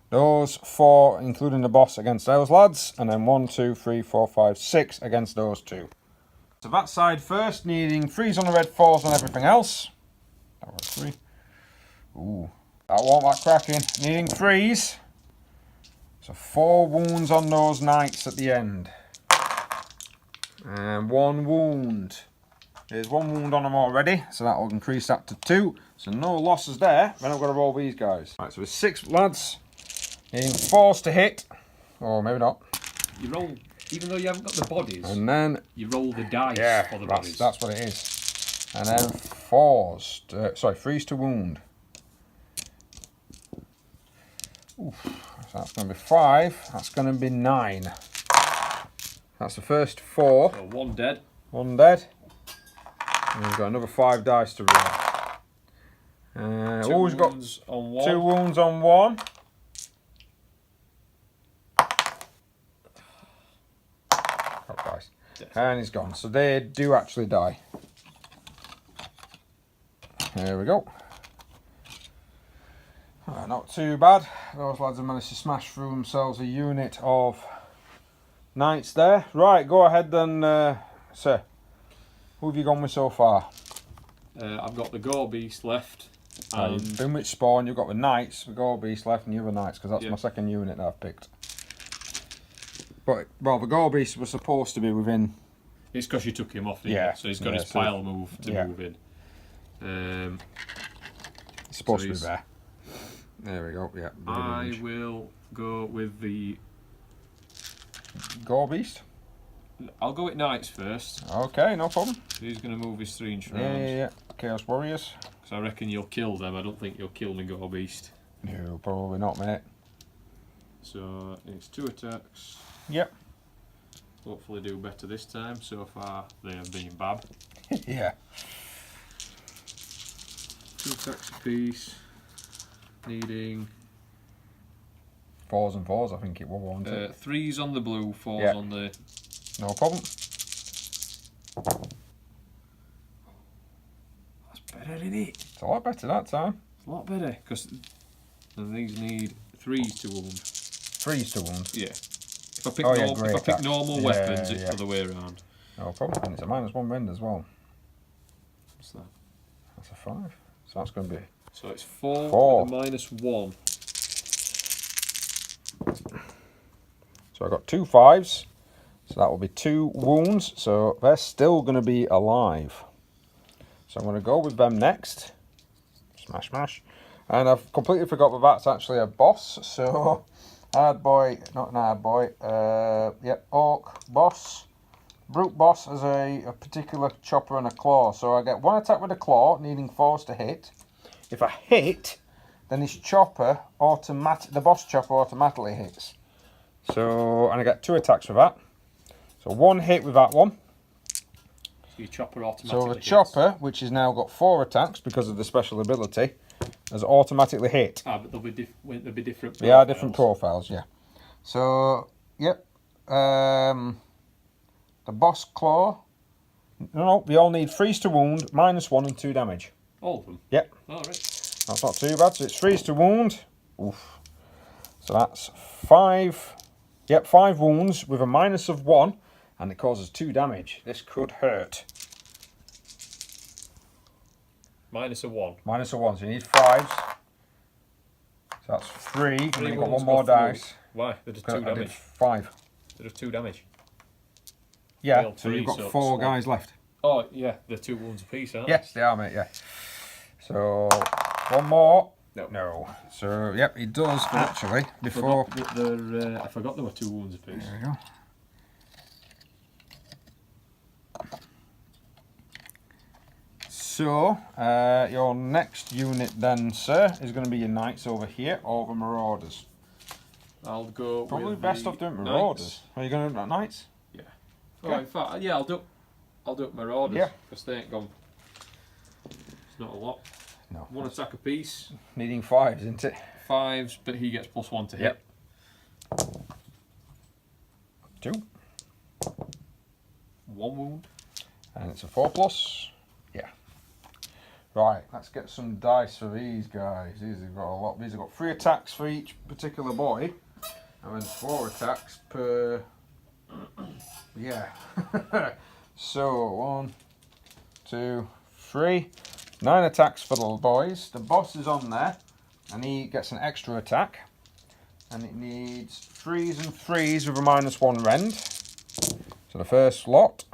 those 4, including the boss, against those lads, and then 1, 2, 3, 4, 5, 6 against those 2. So that side first, needing 3s on the red, 4s on everything else. That was 3. Ooh, that won't that cracking. Needing 3s. So 4 wounds on those knights at the end. And 1 wound. There's 1 wound on them already, so that will increase that to 2. So no losses there. Then I've got to roll these guys. Right, so there's 6 lads. Needing 4s to hit. Or maybe not. You roll, even though you haven't got the bodies, And then you roll the dice for the bodies. That's what it is. And then 4s, sorry, 3s to wound. Oof, so that's going to be 5. That's going to be 9. That's the first 4. So 1 dead. 1 dead. And we've got another 5 dice to roll. 2 we've got wounds on 1. 2 wounds on 1. Dice. And he's gone. So they do actually die. There we go. Not too bad. Those lads have managed to smash through themselves a unit of knights there. Right, go ahead then, sir. Who have you gone with so far? I've got the Gore Beast left. You've been with Spawn, you've got the knights, the Gore Beast left, and the other knights, because that's my second unit that I've picked. But, well, the Gore Beast was supposed to be within... It's because you took him off, didn't you? So he's got his pile move to move in. It's supposed to be there. There we go, yeah. I will go with the... Gore Beast? I'll go with Knights first. Okay, no problem. He's going to move his 3 inch round. Yeah. Chaos Warriors. Because I reckon you'll kill them. I don't think you'll kill me Gore Beast. No, probably not, mate. So it's 2 attacks. Yep. Hopefully do better this time. So far they have been bad. Yeah. 2 attacks apiece. Needing 4s and 4s, I think it will, won't it? 3s on the blue, 4s on the... No problem. That's better, isn't it? It's a lot better that time. It's a lot better, because these need 3s to wound. 3s to wound? Yeah. If I pick, normal weapons, it's the other way around. No problem. And it's a -1 rend as well. What's that? That's a 5. So that's going to be... So it's 4 with a -1. So I got 2 5s. So that will be 2 wounds. So they're still going to be alive. So I'm going to go with them next. Smash, smash. And I've completely forgot that that's actually a boss. So hard boy, not an hard boy. Orc boss. Brute boss has a particular chopper and a claw. So I get 1 attack with a claw, needing 4s to hit. If I hit, then his chopper the boss chopper automatically hits. So, and I get 2 attacks with that. So 1 hit with that one. So your chopper automatically So the hits. chopper, which has now got 4 attacks because of the special ability, has automatically hit. Ah, but there'll be different profiles. They are different profiles, yeah. So, yep. The boss claw. No, they all need 3s to wound, -1 and 2 damage. All of them? Yep. Alright. That's not too bad. So it's 3s to wound. Oof. So that's 5. Yep, 5 wounds with a -1, and it causes 2 damage. This could hurt. -1. -1, so you need 5s. So that's 3, and then you've got 1 more dice. Why? They did 2 I did damage. 5. They did 2 damage. Yeah, Failed so 3, you've got so 4 it's guys left. Oh, yeah, they're 2 wounds apiece, aren't Yes, they are, mate, yeah. So, 1 more. No. No. So, yep, he does actually, before... I forgot there were 2 wounds apiece. There we go. So, your next unit then, sir, is going to be your knights over here, or the marauders. I'll go Probably with best the off doing marauders. Knights. Are you going to do knights? Yeah. Okay. Oh, in fact, yeah, I'll do marauders. Yeah. Because they ain't gone. It's not a lot. No. 1 attack apiece. Needing 5s, isn't it? 5s, but he gets +1 to hit. Yep. 2. 1 wound. And it's a 4+. Yeah. Right, let's get some dice for these guys. These have got a lot. These have got 3 attacks for each particular boy. And then 4 attacks per... Yeah. So 1, 2, 3, 9 attacks for the boys. The boss is on there, and he gets an extra attack, and it needs 3s and 3s with a -1 rend. So the first lot,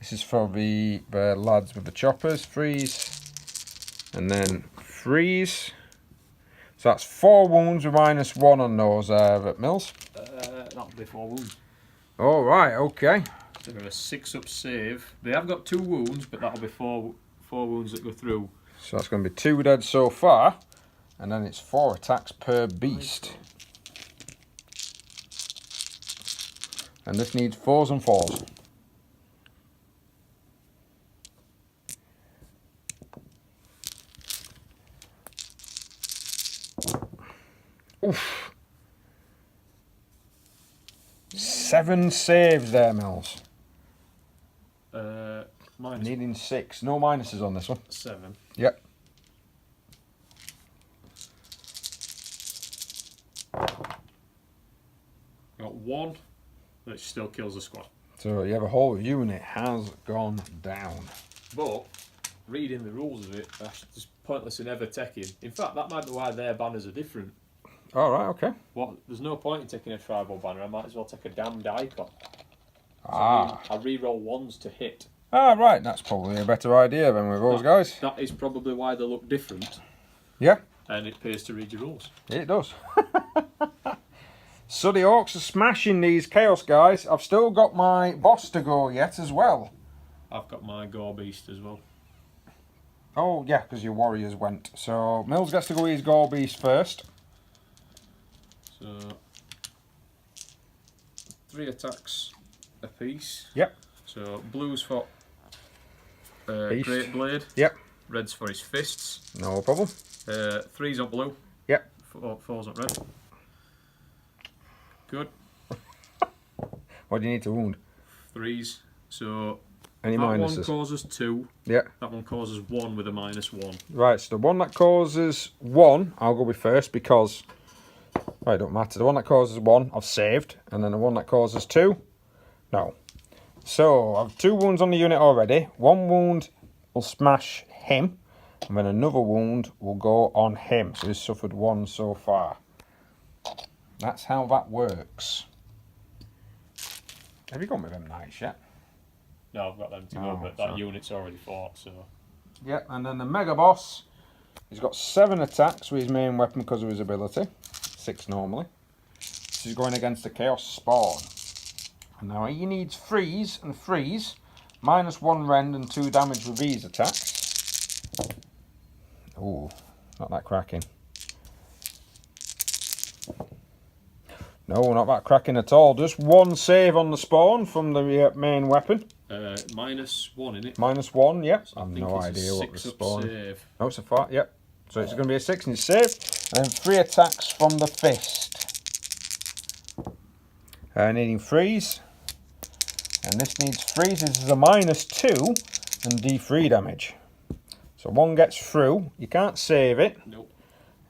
this is for the lads with the choppers, 3s, and then 3s. So that's 4 wounds with -1 on those Mills. That'll be 4 wounds. All right, okay. So they're a 6-up save. They have got 2 wounds, but that'll be 4 wounds that go through. So that's going to be 2 dead so far, and then it's 4 attacks per beast. And this needs 4s and 4s. Oof. 7 saves there, Mills. Minus Needing 6. No minuses on this one. 7. Yep. Got 1, which still kills the squad. So yeah, the whole unit has gone down. But reading the rules of it, that's just pointless in ever taking. In fact, that might be why their banners are different. All right, okay. What? There's no point in taking a tribal banner. I might as well take a damned icon. So Ah. I re-roll 1s to hit. Ah, right. That's probably a better idea than with those guys. That is probably why they look different. Yeah, And it pays to read your rules. it does. So the Orcs are smashing these Chaos guys. I've still got my boss to go yet as well. I've got my Gore Beast as well. Oh, yeah, because your warriors went. So Mills gets to go his Gore Beast first. So 3 attacks apiece. Yep. So blues for Beast. Great Blade. Yep. Reds for his fists. No problem. 3s on blue. Yep. 4s on red. Good. What do you need to wound? 3s. So Any that one minuses? causes 2. Yeah. That one causes 1 with a -1. Right, so the one that causes 1, I'll go with first because... Right, it don't matter. The one that causes 1, I've saved. And then the one that causes 2, no. So, I've 2 wounds on the unit already. 1 wound will smash him. And then another wound will go on him. So he's suffered 1 so far. That's how that works. Have you gone with them knights yet? No, I've got them to go, Oh, but that sorry. unit's already fought, so... Yep, and then the Mega Boss, he's got 7 attacks with his main weapon because of his ability. 6 normally. This is going against the Chaos Spawn. And now he needs 3s and 3s, -1 rend and 2 damage with these attacks. Ooh, not that cracking. No, not that cracking at all. Just 1 save on the spawn from the main weapon. -1 in it. -1, yep. So I've I think no it's a idea what the 6-up spawn. save. Oh, it's a 5, yep. So it's going to be a 6 and it's saved. And then 3 attacks from the fist. Needing 3s. And this needs 3s. This is a -2 and D3 damage. So 1 gets through. You can't save it. Nope.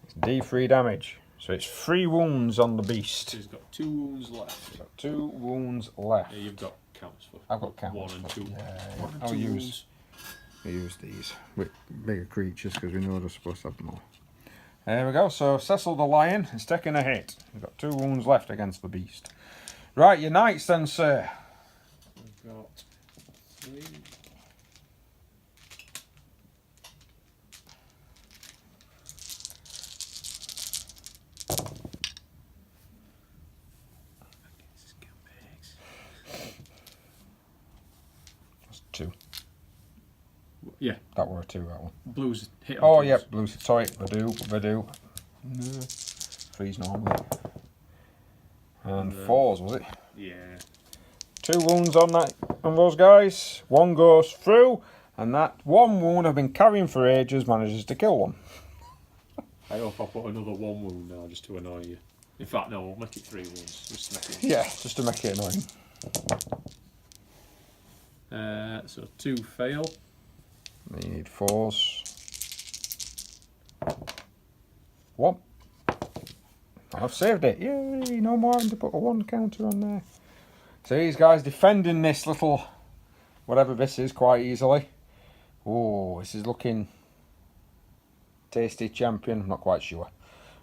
It's D3 damage. So it's 3 wounds on the beast. So he's got 2 wounds left. Got 2 wounds left. Yeah, you've got counts for I've got counts 1 and 2. Yeah, 1 and I'll 2 use wounds. these with bigger creatures because we know they're supposed to have more. There we go. So Cecil the Lion is taking a hit. We've got 2 wounds left against the beast. Right, your knights then, sir. We've got 3. That's 2. Yeah, That were a 2, that one. blues hit on Oh, twos. yep, blue. Sorry, Vadu. No. 3s normally. And 4s, was it? Yeah. 2 wounds on that on those guys. 1 goes through, and that 1 wound I've been carrying for ages manages to kill one. I hope I put another 1 wound now just to annoy you. In fact, no, we'll make it 3 wounds. Just to make it... Yeah, just to make it annoying. So 2 fail. You need 4s. 1. I've saved it. Yay! No more having to put a 1 counter on there. So these guys defending this little whatever this is quite easily. Oh, this is looking tasty champion. I'm not quite sure.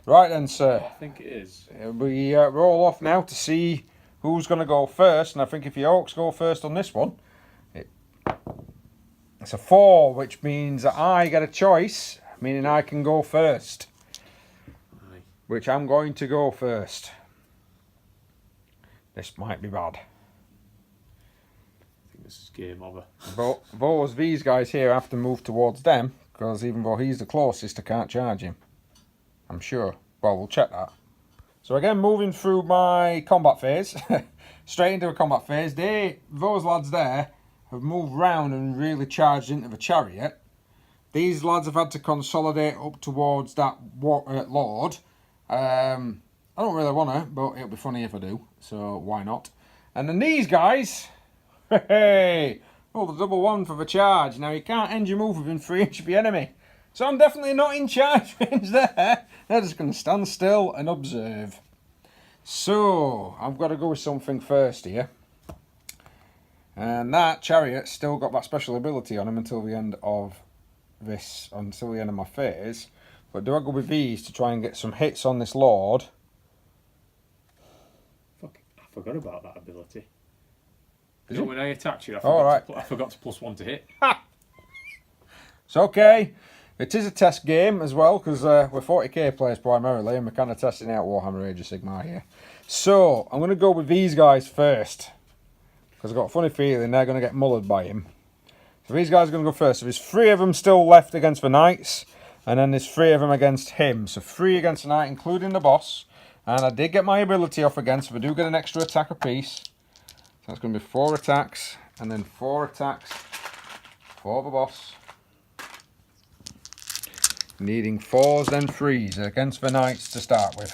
Right then, sir. I think it is. We roll off now to see who's going to go first. And I think if the Orcs go first on this one, it's a 4, which means that I get a choice, meaning I can go first. Aye. Which I'm going to go first. This might be bad. I think this is game over. But these guys here have to move towards them, because even though he's the closest, I can't charge him. I'm sure. Well, we'll check that. So again, moving through my combat phase, straight into a combat phase. Those lads there have moved round and really charged into the chariot. These lads have had to consolidate up towards that lord. I don't really want to, but it'll be funny if I do, so why not? And then these guys, hey, oh, the double 1 for the charge. Now you can't end your move within 3 inches of the enemy. So I'm definitely not in charge range there. They're just going to stand still and observe. So I've got to go with something first here. And that chariot's still got that special ability on him until the end of my phase. But do I go with these to try and get some hits on this lord? Fuck, I forgot about that ability. Did You know, you? when I attacked you, I forgot to +1 to hit. It's okay. It is a test game as well, because we're 40k players primarily, and we're kind of testing out Warhammer Age of Sigmar here. So, I'm going to go with these guys first, because I've got a funny feeling they're going to get mullered by him. So these guys are going to go first. So there's 3 of them still left against the knights, and then there's 3 of them against him. So 3 against the knight, including the boss. And I did get my ability off again, so we do get an extra attack apiece. So that's going to be 4 attacks, and then 4 attacks for the boss. Needing 4s then 3s against the knights to start with.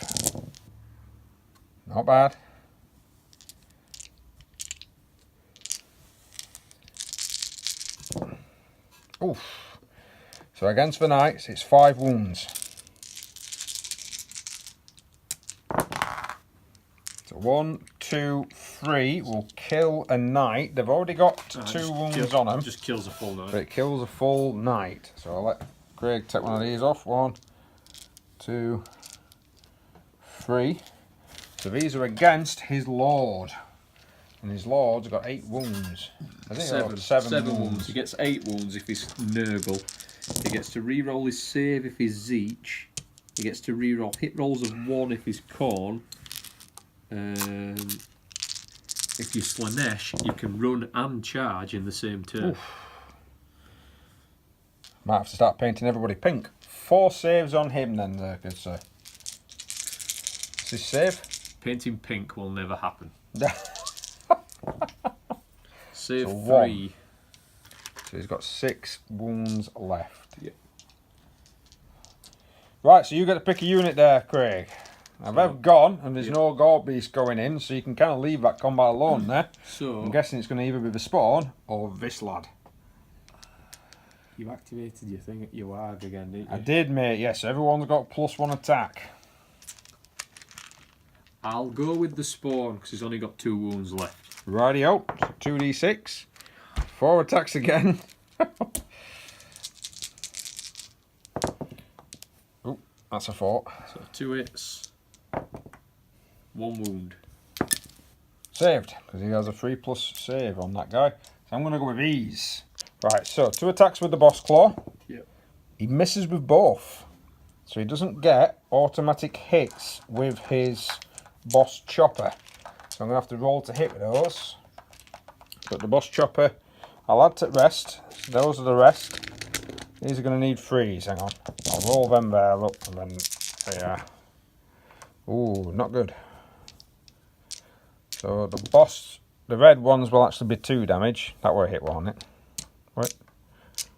Not bad. Oof. So against the knights, it's 5 wounds. So 1, 2, 3 will kill a knight. They've already got 2 wounds on them. Just kills a full knight. But it kills a full knight. So I'll let Craig take one of these off. 1, 2, 3. So these are against his lord. And his lord's got 8 wounds. I think 7 wounds. He gets 8 wounds if he's Nurgle. He gets to re-roll his save if he's Zeech. He gets to re-roll hit rolls of 1 if he's Khorne. If you're Slanesh, you can run and charge in the same turn. Oof. Might have to start painting everybody pink. 4 saves on him then, good sir. What's his save? Painting pink will never happen. Save So 3. So he's got 6 wounds left. Yep. Right, so you get to pick a unit there, Craig. Now they've gone, and there's no Gore Beast going in, so you can kind of leave that combat alone there. So I'm guessing it's going to either be the Spawn or this lad. you activated your thing at your WAG again, didn't you? I did, mate. Yes, everyone's got +1 attack. I'll go with the Spawn because he's only got 2 wounds left. Rightio. So 2d6. 4 attacks again. Oh, that's a 4. So 2 hits, 1 wound. Saved, because he has a 3+ save on that guy. So I'm going to go with these. Right, so 2 attacks with the Boss Claw. Yep. He misses with both. So he doesn't get automatic hits with his Boss Chopper. So I'm going to have to roll to hit with those. But the Boss Chopper, I'll add to rest. So those are the rest. These are going to need 3s. Hang on. I'll roll them there up and then there you are. Ooh, not good. So the boss, the red ones will actually be 2 damage. That were a hit, wasn't it? Right.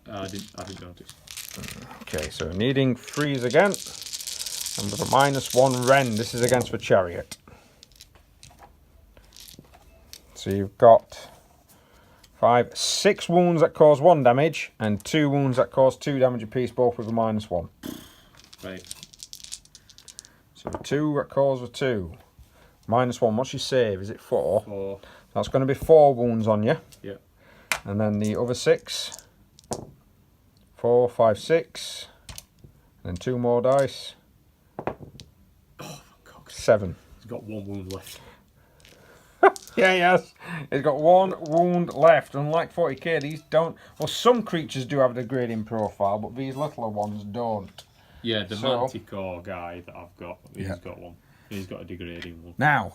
I didn't notice. Okay, so needing 3s again. And with a -1 rend, this is against the chariot. So you've got 6 wounds that cause 1 damage, and 2 wounds that cause 2 damage apiece, both with a -1. Right. So the 2 that cause a 2. -1, what's your save? Is it 4? 4. That's going to be 4 wounds on you. Yep. And then the other 6. 4, 5, 6. And then 2 more dice. Oh, for God's sake. 7. He's got 1 wound left. Yeah, yes. He's got 1 wound left. Unlike 40k, these don't. Well, some creatures do have a degrading profile, but these littler ones don't. Yeah, the So- Manticore guy that I've got, he's Yeah. got one. He's got a degrading one. Now,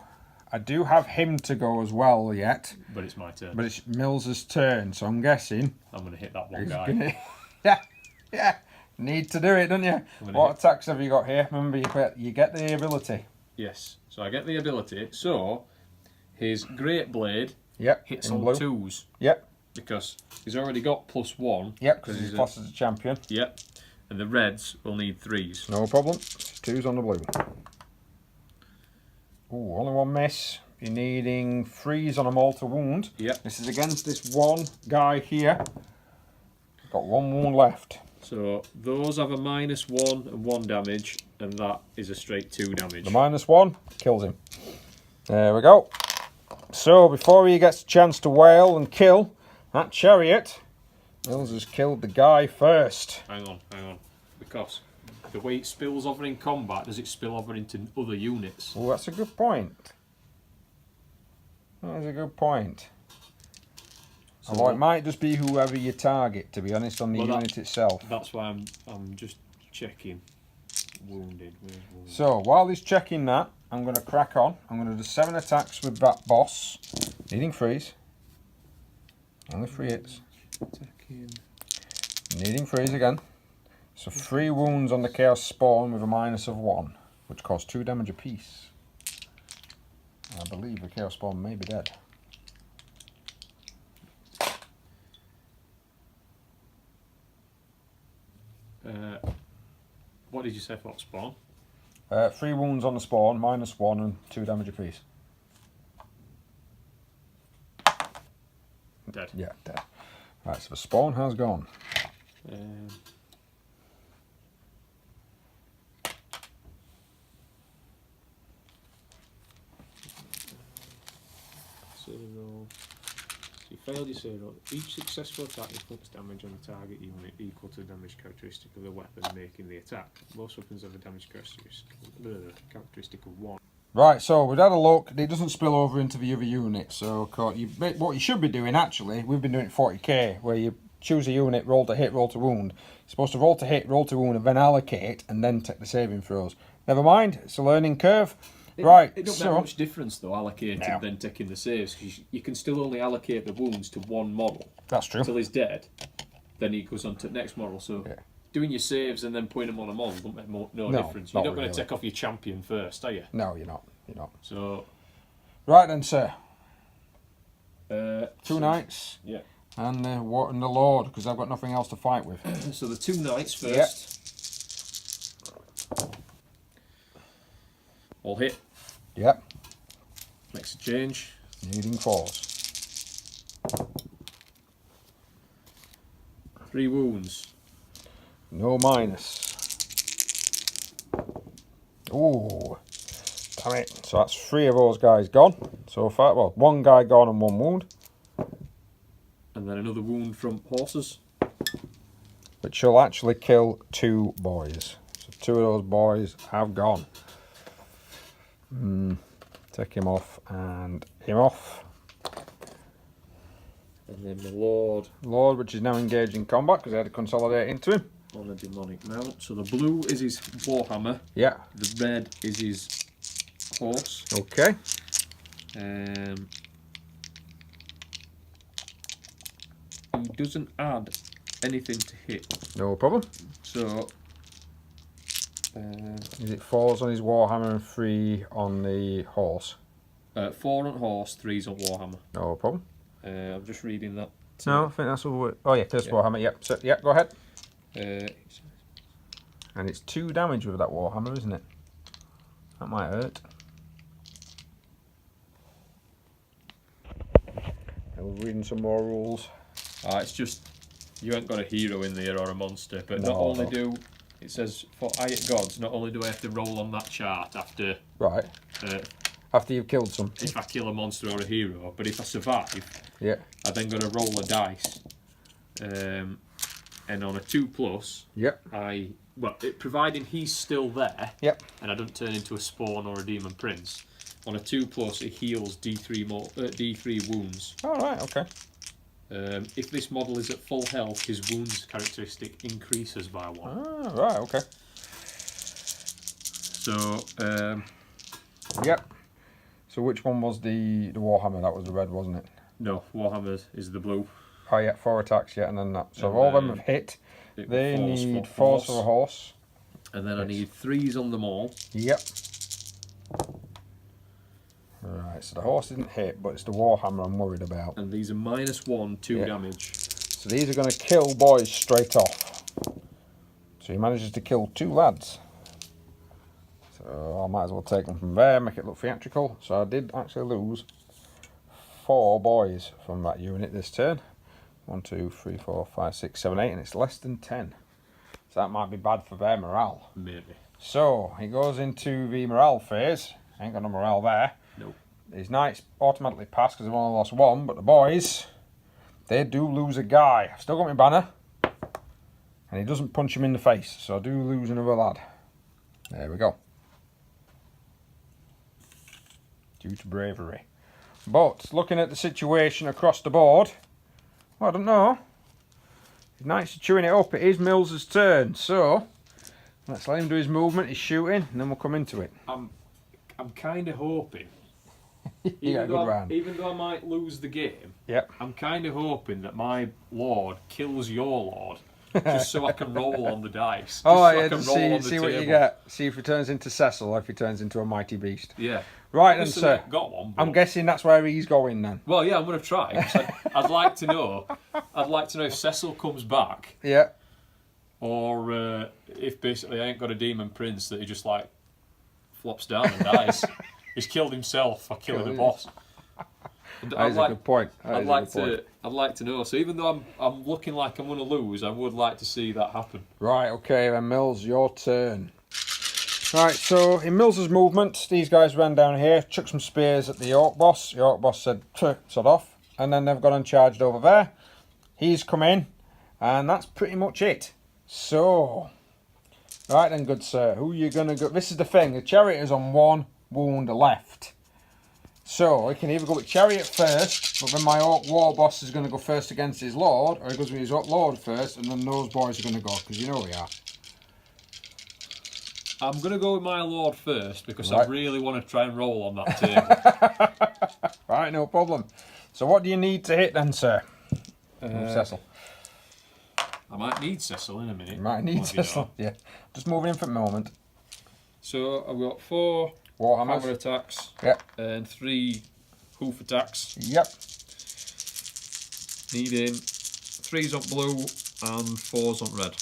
I do have him to go as well yet, But it's my turn. but it's Mills's turn, so I'm guessing I'm going to hit that one he's guy. gonna. Yeah. Need to do it, don't you? gonna What hit- attacks have you got here? Remember, you get the ability. Yes. So I get the ability. So his Great Blade Yep. hits in on blue. 2s Yep. because he's already got +1. Yep. Because he's classed as a champion. Yep. And the reds will need 3s. No problem. 2s on the blue. Ooh, only 1 miss. You're needing 3s on a mortal wound. Yep. This is against this one guy here. Got 1 wound left. So those have a -1 and 1 damage, and that is a straight 2 damage. The -1 kills him. There we go. So before he gets a chance to wail and kill that chariot, Mills has killed the guy first. Hang on. Because the way it spills over in combat, does it spill over into other units? Oh, that's a good point. That is a good point. So Although it might just be whoever you target, to be honest, on the Well, that- unit itself. That's why I'm just checking. Wounded. Where's wounded? So while he's checking that, I'm going to crack on. I'm going to do 7 attacks with that boss. Needing freeze. Only 3 hits. Attacking. Needing freeze again. So 3 wounds on the Chaos Spawn with a -1, which costs 2 damage apiece. I believe the Chaos Spawn may be dead. What did you say for spawn? 3 wounds on the Spawn, -1 and 2 damage apiece. Dead. Yeah, dead. Right, so the Spawn has gone. Save roll. So you failed your save roll. Each successful attack inflicts damage on the target unit equal to the damage characteristic of the weapon making the attack. Most weapons have a damage characteristic of 1. Right, so we've had a look. It doesn't spill over into the other unit. So what you should be doing, actually, we've been doing it 40k, where you choose a unit, roll to hit, roll to wound. You're supposed to roll to hit, roll to wound, and then allocate, and then take the saving throws. Never mind, it's a learning curve. Right, It don't so make much difference though, allocating No. then taking the saves, because you can still only allocate the wounds to one model that's true. until he's dead. Then he goes on to the next model. So Yeah. doing your saves and then putting them on a model don't make no No, difference. You're not not going to really. take off your champion first, are you? No, you're not. You're not. So Right then, sir. 2 so- knights Yeah. and the Lord, because I've got nothing else to fight with. So the 2 knights first. All hit. Yep. Makes a change. Needing 4s. 3 wounds. No minus. Ooh. Damn it. So that's 3 of those guys gone so far. Well, 1 guy gone and 1 wound, And then another wound from horses. which will actually kill 2 boys. So 2 of those boys have gone. Take him off and him off. And then the Lord Lord, which is now engaged in combat because they had to consolidate into him. on a demonic mount. So the blue is his Warhammer. Yeah. The red is his horse. Okay. He doesn't add anything to hit. No problem. So Is it 4s on his Warhammer and 3 on the horse? 4 on horse, 3's on Warhammer. No problem. I'm just reading that. No, I think that's all. Oh yeah, first Warhammer. Yep. So yeah, go ahead. And it's 2 damage with that Warhammer, isn't it? That might hurt. I was reading some more rules. It's just you ain't got a hero in there or a monster, but No. not only do it says for Ayat gods, not only do I have to roll on that chart after Right. After you've killed some. If I kill a monster or a hero, but if I survive, Yeah. I then got to roll a dice. And on a 2+, Yep. providing he's still there, Yep. and I don't turn into a spawn or a demon prince, on a 2+, it heals D3 wounds. All right. Okay. If this model is at full health, his wounds characteristic increases by 1. Ah, right. Okay. So, Yep. So which one was the Warhammer? That was the red, wasn't it? no, Warhammer is the blue. Oh yeah, 4 attacks. Yeah, and then that. So And all of them then have hit. It They falls need for force of a horse. And then I need 3s on them all. Yep. Right. So the horse didn't hit, but it's the Warhammer I'm worried about. And these are -1, 2 Yeah. damage. So these are going to kill boys straight off. So he manages to kill 2 lads. So I might as well take them from there, make it look theatrical. So I did actually lose 4 boys from that unit this turn. 1, 2, 3, 4, 5, 6, 7, 8, and it's less than 10. So that might be bad for their morale. Maybe. So he goes into the morale phase. Ain't got no morale there. Nope. His knights automatically pass because they've only lost 1, but the boys, they do lose a guy. I've still got my banner, and he doesn't punch him in the face, so I do lose another lad. There we go. Due to bravery. But looking at the situation across the board, well, I don't know. His knights are chewing it up. It is Mills's turn, so let's let him do his movement, his shooting, and then we'll come into it. I'm kind of hoping. You got a good round. Even though I might lose the game, Yep. I'm kind of hoping that my lord kills your lord, just so I can roll on the dice. Just Oh, so I yeah, can to roll on the see what you table. get. See if he turns into Cecil or if he turns into a mighty beast. Yeah. Right then, Obviously, sir. I've got one. But... I'm guessing that's where he's going then. Well, yeah, I'm going to try. 'Cause I'd like to know. I'd like to know if Cecil comes back, Yeah. or if basically I ain't got a demon prince that he just like flops down and dies. He's killed himself for killing the boss. And That is a good point. I'd like to know. So even though I'm looking like I'm going to lose, I would like to see that happen. Right, okay then, Mills, your turn. Right, so in Mills's movement, these guys ran down here, chucked some spears at the York boss. The York boss said, sod off. And then they've gone and charged over there. He's come in, and that's pretty much it. So, right then, good sir, who are you going to go? This is the thing, the chariot is on 1 wound left. So, he can either go with chariot first, but then my Orc war boss is going to go first against his lord, or he goes with his Orc lord first, and then those boys are going to go, because you know we are. I'm going to go with my lord first, because Right. I really want to try and roll on that table. Right, no problem. So what do you need to hit then, sir? Cecil. I might need Cecil in a minute. You might need Let me know. Cecil. Yeah. Just moving in for the moment. So, I've got 4 Warhammers. hammer attacks, Yep. and 3 hoof attacks. Yep. Needing 3s on blue and 4s on red.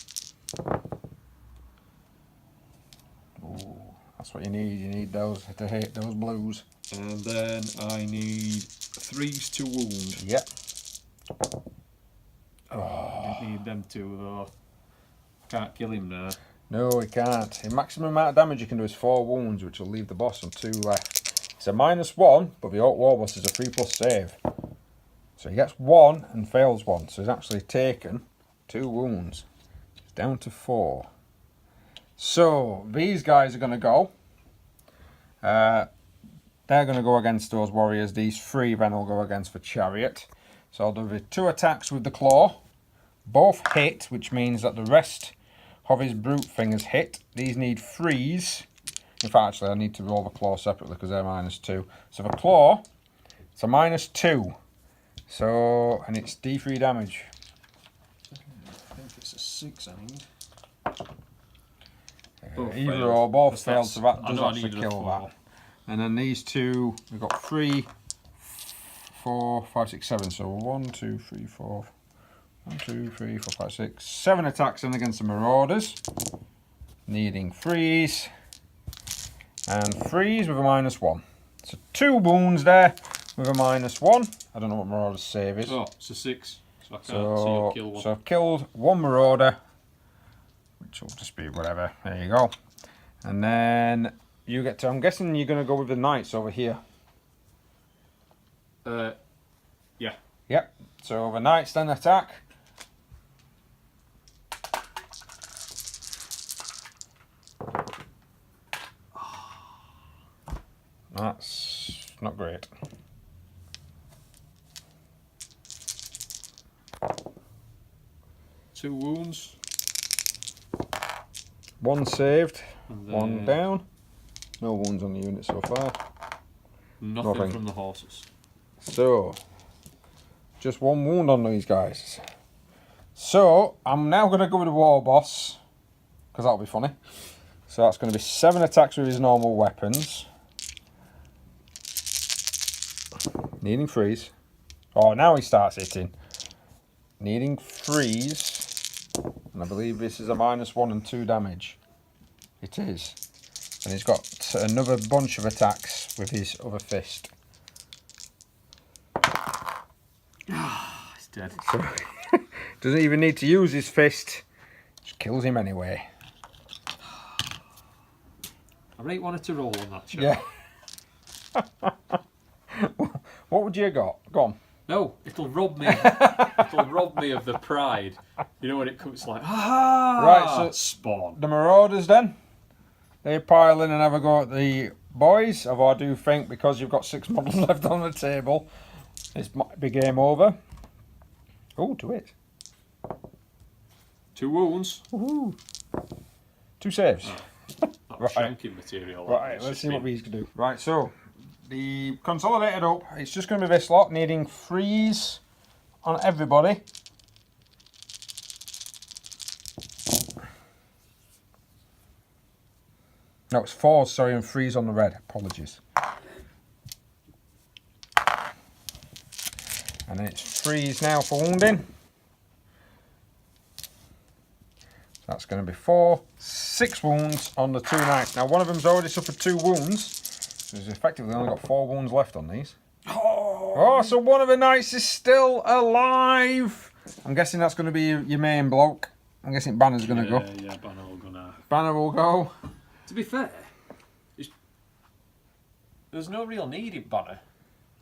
Ooh, that's what you need. You need those to hit those blues. And then I need 3s to wound. Yep. I didn't need them 2 though. Can't kill him now. No, he can't. The maximum amount of damage you can do is 4 wounds, which will leave the boss on 2 left. It's a -1, but the Orc war boss is a 3+ save. So he gets 1 and fails 1. So he's actually taken 2 wounds. It's down to 4. So these guys are going to go. They're going to go against those warriors. These 3 then will go against the chariot. So I'll do the 2 attacks with the claw. Both hit, which means that the rest of his brute thing is hit. These need 3s. In fact, actually, I need to roll the claw separately because they're -2. So the claw, it's a -2. So, and it's D3 damage. I think it's a 6 I need. Either or, both Because failed, so that I does know I actually needed a kill 4. that. And then these 2, we've got 3, 4, 5, 6, 7. So 1, 2, 3, 4. 1, 2, 3, 4, 5, 6. 7 attacks in against the Marauders. Needing 3s. And 3s with a -1. So 2 wounds there with a -1. I don't know what Marauder's save is. Oh, it's a 6. So I can't see you kill one. So I've killed 1 Marauder, which will just be whatever. There you go. And then You get to. I'm guessing you're going to go with the knights over here. Yeah. Yep. So the knights then attack. That's not great. Two wounds. One saved, And one down. No wounds on the unit so far. Nothing from the horses. So, just one wound on these guys. So, I'm now going to go with the war boss, because that'll be funny. So that's going to be 7 attacks with his normal weapons. Needing freeze. Oh, now he starts hitting. Needing freeze. And I believe this is a -1 and 2 damage. It is. And he's got another bunch of attacks with his other fist. He's dead. So, doesn't even need to use his fist. Just kills him anyway. I really wanted to roll on that shot. Yeah. What would you got? Go on. No, it'll rob me. It'll rob me of the pride. You know when it comes like, ah, Right, so spawn. the Marauders then. They pile in and have a go at the boys. Although I do think because you've got 6 models left on the table, this might be game over. Oh, 2 hits. 2 wounds. Woohoo. 2 saves. That was Right. shanking material. Right, let's see what these can do. Right, so the consolidated up, it's just going to be this lot needing freeze on everybody. No, it's 4, sorry, and freeze on the red. Apologies. And then it's freeze now for wounding. That's going to be 4. 6 wounds on the 2 knights. Now, one of them's already suffered 2 wounds. So he's effectively only got 4 wounds left on these. Oh, so one of the knights is still alive. I'm guessing that's going to be your main bloke. I'm guessing Banner's going to go. Yeah, Banner will go now. Banner will go. To be fair, there's no real need in Banner.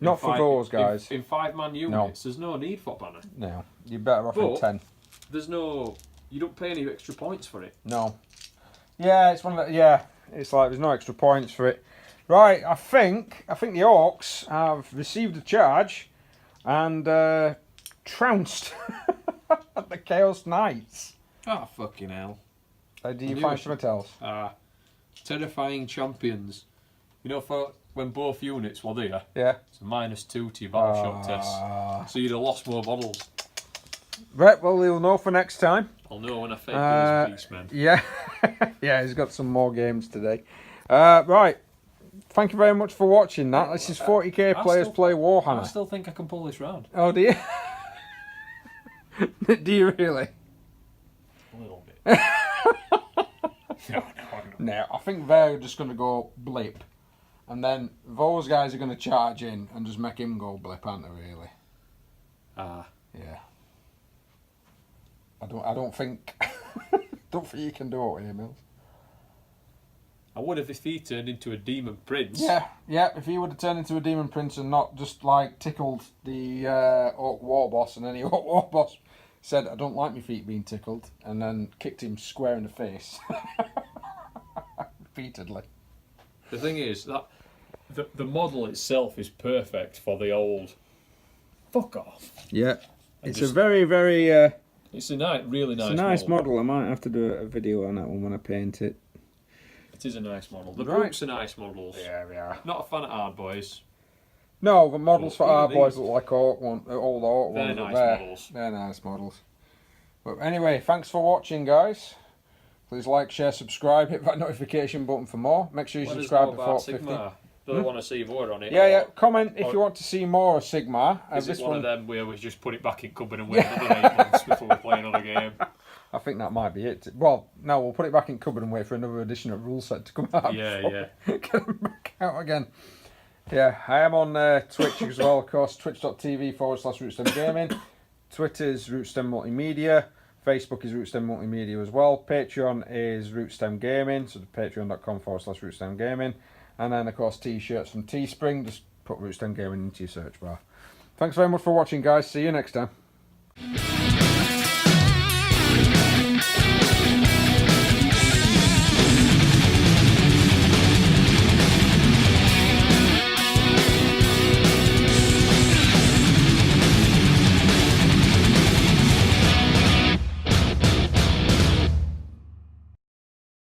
Not for those guys. In 5-man units, there's no need for Banner. No, you're better off in 10. There's no... You don't pay any extra points for it. No. Yeah, it's one of the, yeah. It's like there's no extra points for it. Right, I think the Orcs have received a charge and trounced at the Chaos Knights. Ah, fucking hell. Do you find something else? Terrifying champions. You know, for when both units were there, Yeah. it's a -2 to your battleship test. So you'd have lost more models. Right, well, we'll know for next time. I'll know when I fake those beastmen. Yeah. Yeah, he's got some more games today. Right. Thank you very much for watching that. This is 40k players play I Warhammer. still think I can pull this round. Oh, do you? Do you really? A little bit. No. No, I think they're just going to go blip. And then those guys are going to charge in and just make him go blip, aren't they, really? Yeah. I don't think you can do it here, Mills. I would have if he turned into a demon prince. Yeah, if he would have turned into a demon prince and not just like tickled the Orc war boss, and then the Orc war boss said, "I don't like my feet being tickled," and then kicked him square in the face. Repeatedly. The thing is that the model itself is perfect for the old. Fuck off. Yeah, it's just- a very, very. It's a really nice. It's a nice model. I might have to do a video on that one when I paint it. It is a nice model. The Right. Brooks are nice models. Yeah, we are. Not a fan of hard boys. No, the models for Even our boys these. look like old Orc They're ones. nice But models. they're nice models. But anyway, thanks for watching, guys. Please like, share, subscribe, hit that notification button for more. Make sure you Let us subscribe know before about 50. Sigmar. Do they want to see more on it? Yeah. or Comment if you want to see more of Sigmar. Is This it one one, of them where we just put it back in cupboard and wait another 8 months before we play another game? I think that might be it. Well, no, we'll put it back in cupboard and wait for another edition of rule set to come out. Yeah. Get them back out again. Yeah, I am on Twitch as well, of course. Twitch.tv/Rootstem Gaming. Twitter's Rootstem Multimedia. Facebook is Rootstem Multimedia as well. Patreon is Rootstem Gaming, so patreon.com/Rootstem Gaming. And then, of course, t-shirts from Teespring. Just put Rootstem Gaming into your search bar. Thanks very much for watching, guys. See you next time.